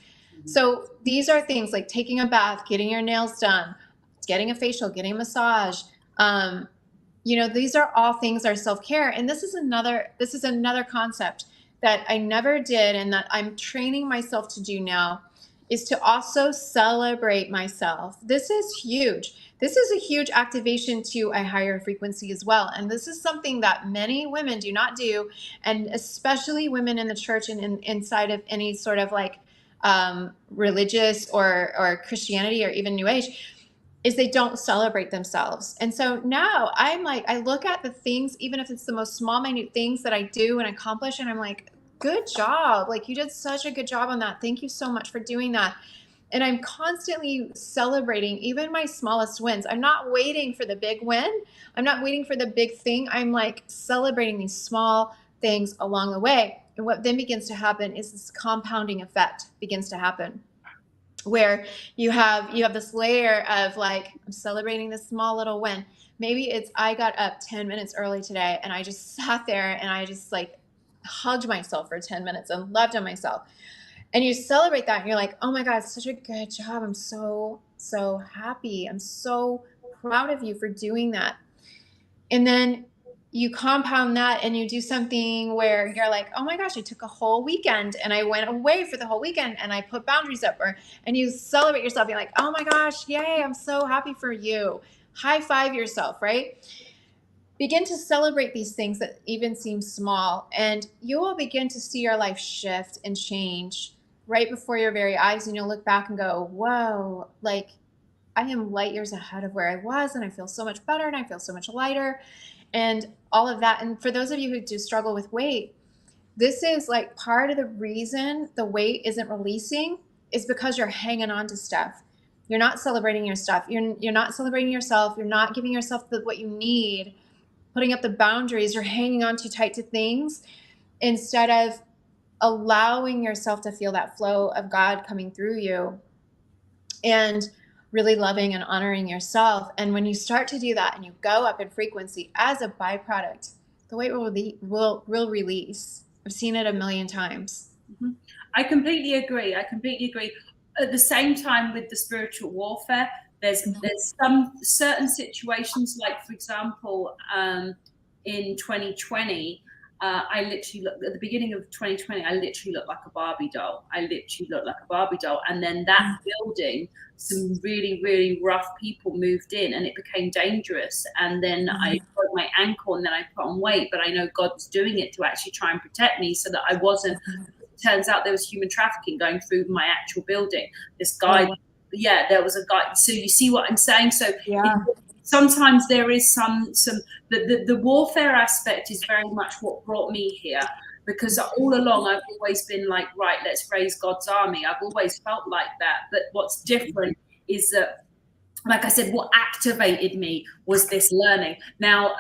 So these are things like taking a bath, getting your nails done, getting a facial, getting a massage. These are all things that are self-care. And this is another concept that I never did, and that I'm training myself to do now, is to also celebrate myself. This is huge. This is a huge activation to a higher frequency as well. And this is something that many women do not do, and especially women in the church and inside of any sort of like religious or Christianity or even New Age, is they don't celebrate themselves. And so now I'm like, I look at the things, even if it's the most small, minute things that I do and accomplish, and I'm like, good job. Like, you did such a good job on that. Thank you so much for doing that. And I'm constantly celebrating even my smallest wins. I'm not waiting for the big win. I'm not waiting for the big thing. I'm like celebrating these small things along the way. And what then begins to happen is this compounding effect begins to happen, where you have this layer of like, I'm celebrating this small little win. Maybe it's, I got up 10 minutes early today and I just sat there and I just like hugged myself for 10 minutes and loved on myself. And you celebrate that and you're like, oh my God, such a good job. I'm so, so happy. I'm so proud of you for doing that. And then you compound that and you do something where you're like, oh my gosh, I took a whole weekend and I went away for the whole weekend and I put boundaries up, and you celebrate yourself. You're like, oh my gosh, yay, I'm so happy for you. High five yourself, right? Begin to celebrate these things that even seem small, and you will begin to see your life shift and change right before your very eyes. And you'll look back and go, whoa, like I am light years ahead of where I was, and I feel so much better and I feel so much lighter and all of that. And for those of you who do struggle with weight, this is like part of the reason the weight isn't releasing is because you're hanging on to stuff. You're not celebrating your stuff. You're not celebrating yourself. You're not giving yourself what you need, putting up the boundaries. You're hanging on too tight to things instead of allowing yourself to feel that flow of God coming through you and really loving and honoring yourself. And when you start to do that and you go up in frequency as a byproduct, the weight will release. I've seen it a million times. Mm-hmm. I completely agree. At the same time, with the spiritual warfare, there's some certain situations, like for example, in 2020, I literally looked at the beginning of 2020. I literally looked like a Barbie doll. And then that building, some really, really rough people moved in, and it became dangerous. And then I broke my ankle, and then I put on weight. But I know God was doing it to actually try and protect me, so that I wasn't. Turns out there was human trafficking going through my actual building. This guy, there was a guy. So you see what I'm saying? So sometimes there is the warfare aspect is very much what brought me here, because all along I've always been like, right, let's raise God's army. I've always felt like that. But what's different is that like I said, what activated me was this learning. Now,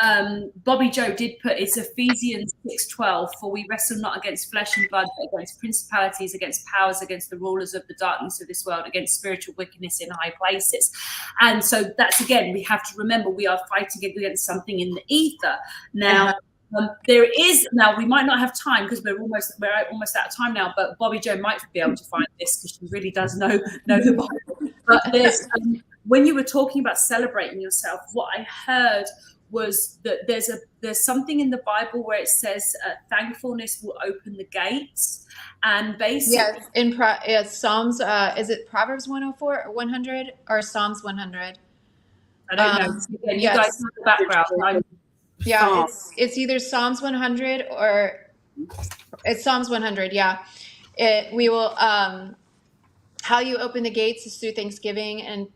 Bobby Joe did put, it's Ephesians 6:12, for we wrestle not against flesh and blood, but against principalities, against powers, against the rulers of the darkness of this world, against spiritual wickedness in high places. And so that's, again, we have to remember we are fighting against something in the ether. Now, there is, now we might not have time because we're almost out of time now, but Bobby Joe might be able to find this because she really does know the Bible. But there's, when you were talking about celebrating yourself, what I heard was that there's something in the Bible where it says thankfulness will open the gates, and basically, in Psalms, is it Proverbs 104 or 100 or Psalms 100? I don't know. Again, you guys have the background. Yeah, it's either Psalms 100 or it's Psalms 100. Yeah, we will. How you open the gates is through thanksgiving and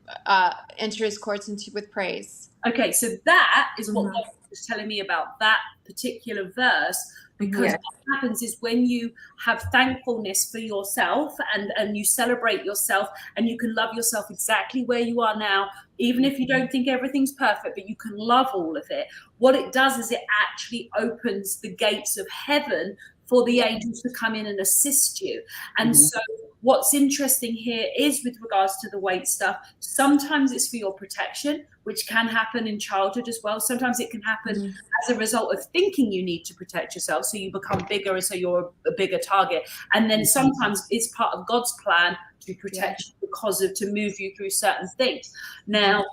enter his courts with praise. Okay, so that is what God was telling me about that particular verse, because what happens is when you have thankfulness for yourself and you celebrate yourself and you can love yourself exactly where you are now, even if you don't think everything's perfect, but you can love all of it, what it does is it actually opens the gates of heaven for the angels to come in and assist you. And so what's interesting here is with regards to the weight stuff, sometimes it's for your protection, which can happen in childhood as well. Sometimes it can happen as a result of thinking you need to protect yourself, so you become bigger and so you're a bigger target. And then sometimes it's part of God's plan to protect you because of, to move you through certain things. Now,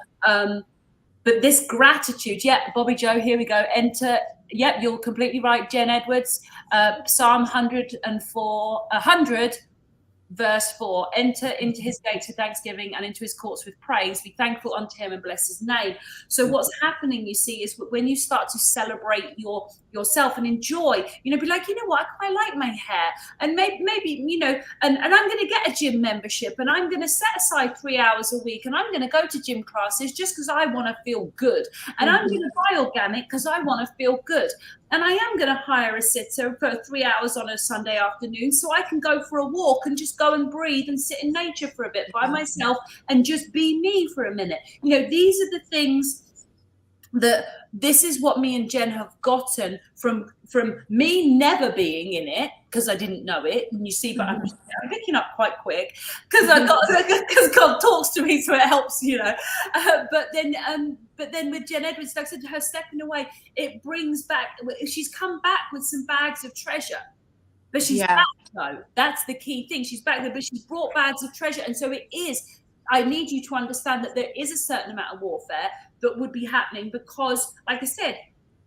but this gratitude, Bobby Joe, here we go. Enter, you're completely right, Jenn Edwards. Psalm 100 verse 4, enter into his gates with thanksgiving and into his courts with praise. Be thankful unto him and bless his name. So what's happening, you see, is when you start to celebrate yourself and enjoy, be like, you know what, I quite like my hair, and maybe and I'm going to get a gym membership, and I'm going to set aside 3 hours a week, and I'm going to go to gym classes just because I want to feel good, and I'm going to buy organic because I want to feel good. And I am going to hire a sitter for 3 hours on a Sunday afternoon so I can go for a walk and just go and breathe and sit in nature for a bit by myself and just be me for a minute. These are the things that, this is what me and Jen have gotten from me never being in it, because I didn't know it. And you see, but I'm picking up quite quick because God talks to me, so it helps, But then with Jenn Edwards, like I said, her stepping away, it brings back. She's come back with some bags of treasure, but she's back though. That's the key thing. She's back there, but she's brought bags of treasure, and so it is. I need you to understand that there is a certain amount of warfare that would be happening because, like I said,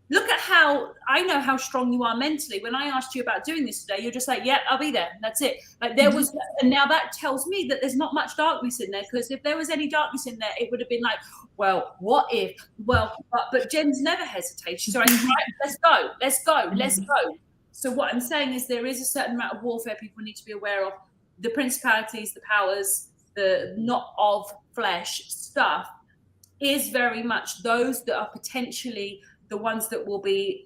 look at how I know how strong you are mentally. When I asked you about doing this today, you're just like, yeah, I'll be there. That's it. Like there was, and now that tells me that there's not much darkness in there, because if there was any darkness in there, it would have been like, well, what if? Well, but Jen's never hesitated. She's like, right, let's go. So what I'm saying is there is a certain amount of warfare people need to be aware of. The principalities, the powers, the not of flesh stuff is very much those that are potentially the ones that will be,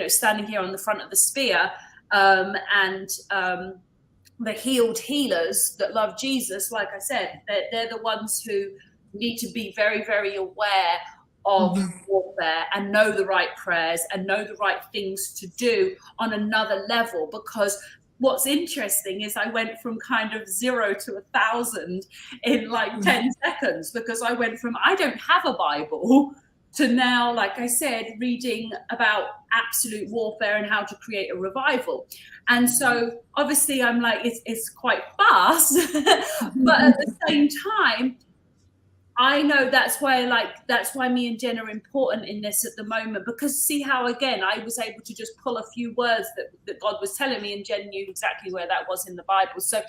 standing here on the front of the spear, and the healed healers that love Jesus. Like I said, they're the ones who need to be very, very aware of warfare and know the right prayers and know the right things to do on another level. Because what's interesting is I went from kind of 0 to 1,000 in like 10 seconds, because I went from I don't have a Bible to now, like I said, reading about absolute warfare and how to create a revival. And so obviously I'm like, it's quite fast, but at the same time, I know that's why me and Jen are important in this at the moment, because see how, again, I was able to just pull a few words that God was telling me, and Jen knew exactly where that was in the Bible. So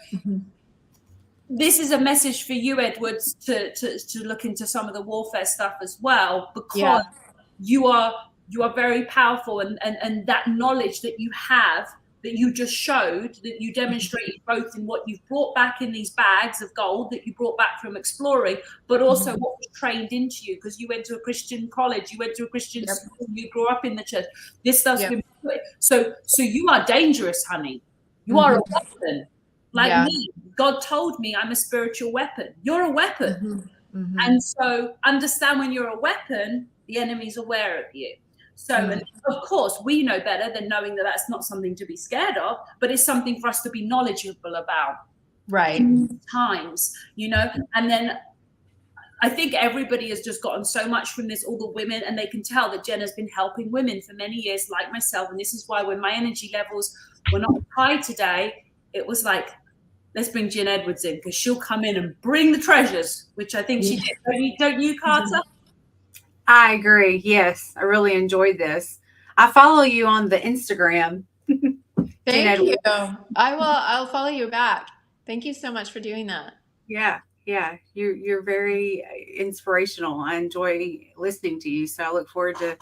this is a message for you, Edwards, to look into some of the warfare stuff as well, because you are very powerful, and that knowledge that you have, that you just showed, that you demonstrated both in what you've brought back in these bags of gold that you brought back from exploring, but also what was trained into you, because you went to a Christian college, you went to a Christian school, you grew up in the church. This stuff's been put. So you are dangerous, honey. You are a weapon. Like me, God told me I'm a spiritual weapon. You're a weapon. And so understand when you're a weapon, the enemy's aware of you. So, and of course, we know better than knowing that that's not something to be scared of, but it's something for us to be knowledgeable about. Right. Times, you know, and then I think everybody has just gotten so much from this, all the women, and they can tell that Jenn has been helping women for many years, like myself. And this is why when my energy levels were not high today, it was like, let's bring Jenn Edwards in, because she'll come in and bring the treasures, which I think she did. Don't you, Carter? I agree. Yes, I really enjoyed this. I follow you on the Instagram. Thank you. I'll follow you back. Thank you so much for doing that. Yeah. You're very inspirational. I enjoy listening to you. So I look forward to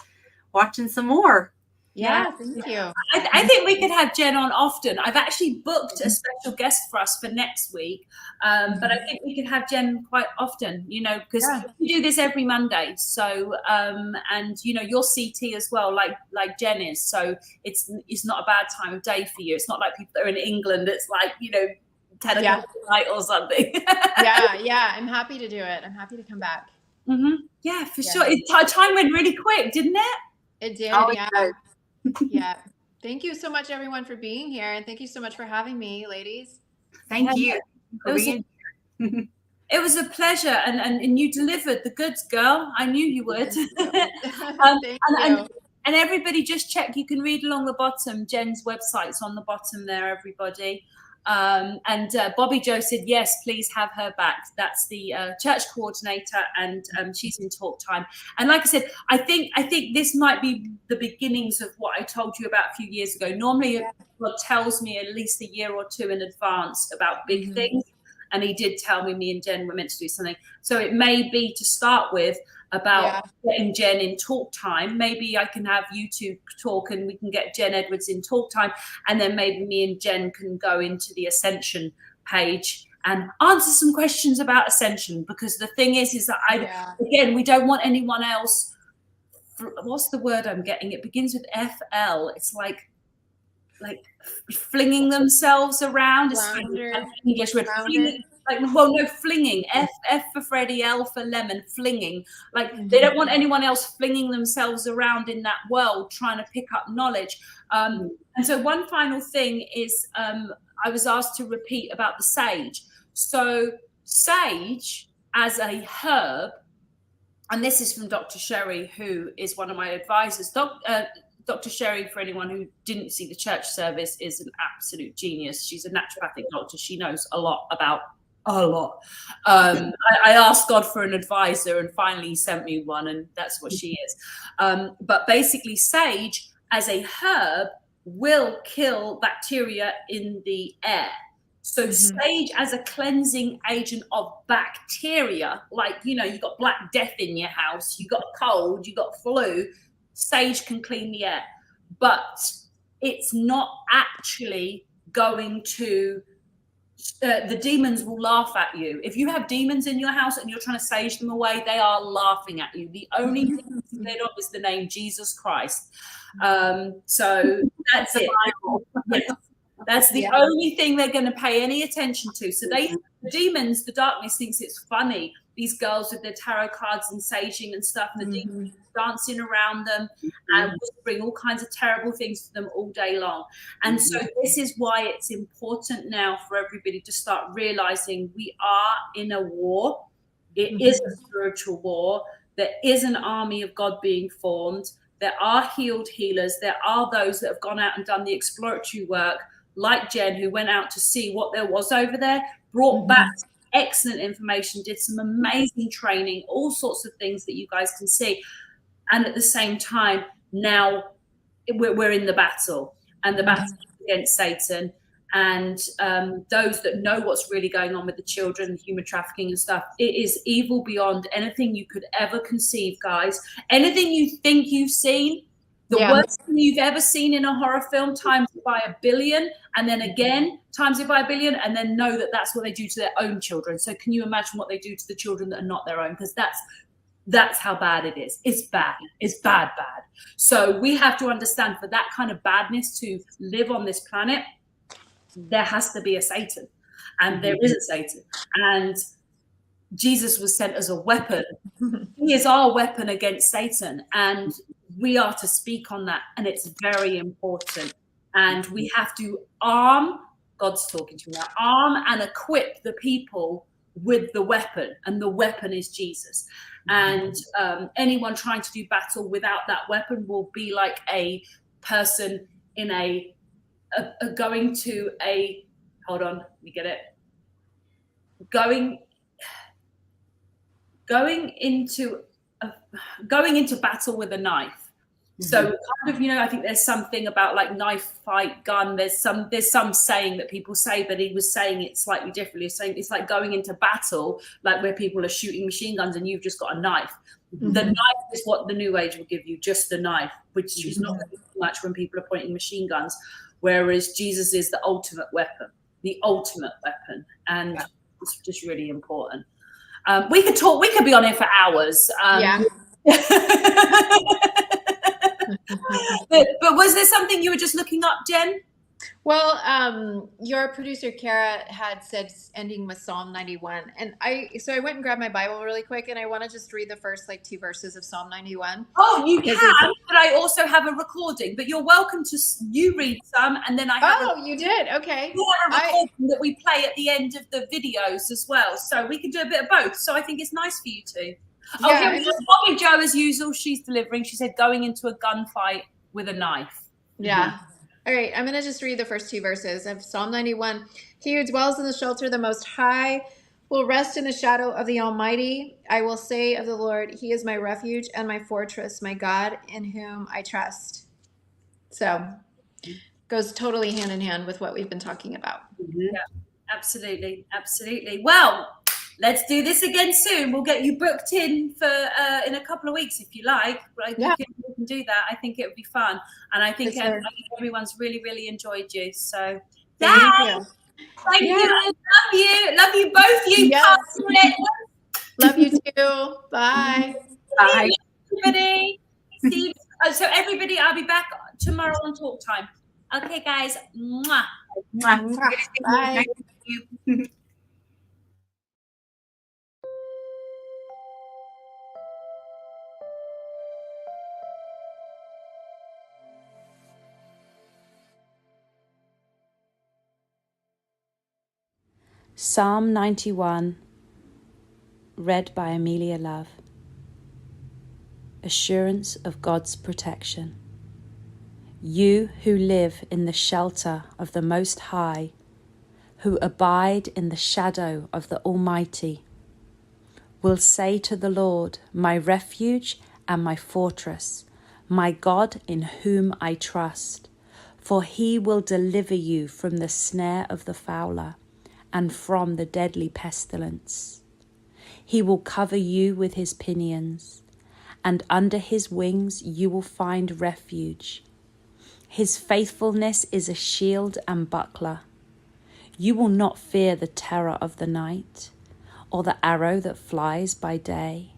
watching some more. Yeah, thank you. I think we could have Jenn on often. I've actually booked a special guest for us for next week, but I think we could have Jenn quite often, you know, because we do this every Monday. So, and you know, you're CT as well, like Jenn is. So it's not a bad time of day for you. It's not like people that are in England. It's like, you know, 10 o'clock at night or something. yeah. I'm happy to do it. I'm happy to come back. Yeah, for sure. Time went really quick, didn't it? It did. Yeah. Thank you so much, everyone, for being here. And thank you so much for having me, ladies. Thank you. It was a pleasure. And you delivered the goods, girl. I knew you would. Thank you. And everybody just check. You can read along the bottom. Jenn's website's on the bottom there, everybody. And Bobby Joe said, yes, please have her back. That's the church coordinator, and she's in talk time. And like I said, I think this might be the beginnings of what I told you about a few years ago. Normally, God tells me at least a year or two in advance about big things. And he did tell me and Jenn were meant to do something. So it may be, to start with, about getting Jenn in talk time. Maybe I can have you two talk and we can get Jenn Edwards in talk time. And then maybe me and Jenn can go into the Ascension page and answer some questions about Ascension. Because the thing is that again, we don't want anyone else. What's the word I'm getting? It begins with FL. It's like flinging themselves around. English word. Flinging. F for Freddie, L for lemon, flinging. Like they don't want anyone else flinging themselves around in that world trying to pick up knowledge. And so one final thing is I was asked to repeat about the sage. So sage as a herb, and this is from Dr. Sherry, who is one of my advisors. Dr. Sherry, for anyone who didn't see the church service, is an absolute genius. She's a naturopathic doctor. She knows a lot about a lot. I asked God for an advisor, and finally he sent me one, and that's what she is. But basically, sage as a herb will kill bacteria in the air. So sage as a cleansing agent of bacteria, like, you know, you got Black Death in your house, you got cold, you got flu, sage can clean the air. But it's not actually going to, the demons will laugh at you. If you have demons in your house and you're trying to sage them away, they are laughing at you. The only thing that's made up is the name Jesus Christ. So that's it. That's the only thing they're going to pay any attention to. So the demons, the darkness thinks it's funny. These girls with their tarot cards and saging and stuff, and the demons dancing around them and whispering all kinds of terrible things to them all day long. And so this is why it's important now for everybody to start realizing we are in a war. It is a spiritual war. There is an army of God being formed. There are healed healers. There are those that have gone out and done the exploratory work, like Jenn, who went out to see what there was over there, brought back excellent information, did some amazing training, all sorts of things that you guys can see. And at the same time, now we're in the battle, and the battle against Satan. And those that know what's really going on with the children, human trafficking and stuff, it is evil beyond anything you could ever conceive, guys. Anything you think you've seen, the worst thing you've ever seen in a horror film, times it by 1 billion, and then again times it by 1 billion, and then know that that's what they do to their own children. So can you imagine what they do to the children that are not their own? Because that's how bad it is. It's bad. It's bad. So we have to understand, for that kind of badness to live on this planet, there has to be a Satan, and there is a Satan. And Jesus was sent as a weapon. He is our weapon against Satan, and we are to speak on that, and it's very important. And we have to arm, God's talking to me now, arm and equip the people with the weapon, and the weapon is Jesus. And anyone trying to do battle without that weapon will be like a person in going into a, hold on, let me get it, going into battle with a knife. So kind of, you know, I think there's something about like knife fight gun. There's some saying that people say, but he was saying it slightly differently. Saying it's like going into battle, like where people are shooting machine guns and you've just got a knife. The knife is what the New Age will give you, just the knife, which is not much when people are pointing machine guns. Whereas Jesus is the ultimate weapon, and it's just really important. We could be on here for hours. But was there something you were just looking up, Jen? Well, your producer Kara had said ending with Psalm 91, and I went and grabbed my Bible really quick, and I want to just read the first like 2 verses of Psalm 91. Oh, you can, but I also have a recording. But you're welcome to read some, and then I have. You did? Okay. We have a recording that we play at the end of the videos as well, so we can do a bit of both. So I think it's nice for you to. Yeah, Bobby Joe, as usual, she's delivering. She said going into a gunfight with a knife. Yeah. All right, I'm going to just read the first 2 verses of Psalm 91. He who dwells in the shelter of the Most High will rest in the shadow of the Almighty. I will say of the Lord, he is my refuge and my fortress, my God in whom I trust. So goes totally hand in hand with what we've been talking about. Yeah, absolutely. Well, let's do this again soon. We'll get you booked in for in a couple of weeks if you like. Right? Yeah. We can do that. I think it would be fun, and I think everyone's really enjoyed you. So Thank you. Thank you. Love you both. You. Yes. Love you too. Bye. Bye, everybody. See you. So everybody, I'll be back tomorrow on Talk Time. Okay, guys. Mwah. Bye. Thank you. Psalm 91, read by Amelia Love. Assurance of God's protection. You who live in the shelter of the Most High, who abide in the shadow of the Almighty, will say to the Lord, my refuge and my fortress, my God in whom I trust. For he will deliver you from the snare of the fowler and from the deadly pestilence. He will cover you with his pinions, and under his wings you will find refuge. His faithfulness is a shield and buckler. You will not fear the terror of the night, or the arrow that flies by day,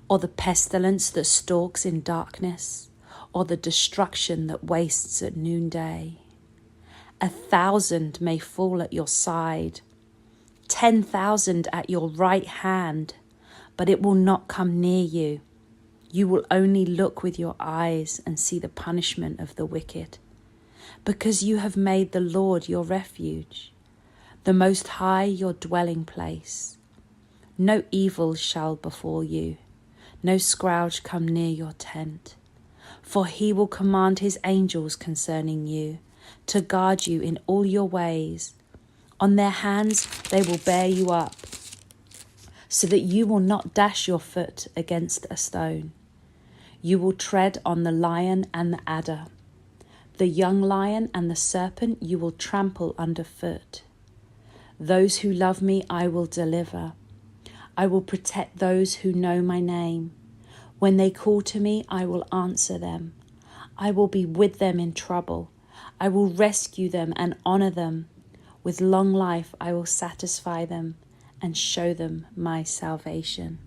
or the pestilence that stalks in darkness, or the destruction that wastes at noonday. 1,000 may fall at your side, 10,000 at your right hand, but it will not come near you. You will only look with your eyes and see the punishment of the wicked. Because you have made the Lord your refuge, the Most High your dwelling place. No evil shall befall you, no scourge come near your tent. For he will command his angels concerning you, to guard you in all your ways. On their hands they will bear you up, so that you will not dash your foot against a stone. You will tread on the lion and the adder. The young lion and the serpent you will trample underfoot. Those who love me I will deliver. I will protect those who know my name. When they call to me, I will answer them. I will be with them in trouble. I will rescue them and honor them. With long life I will satisfy them and show them my salvation.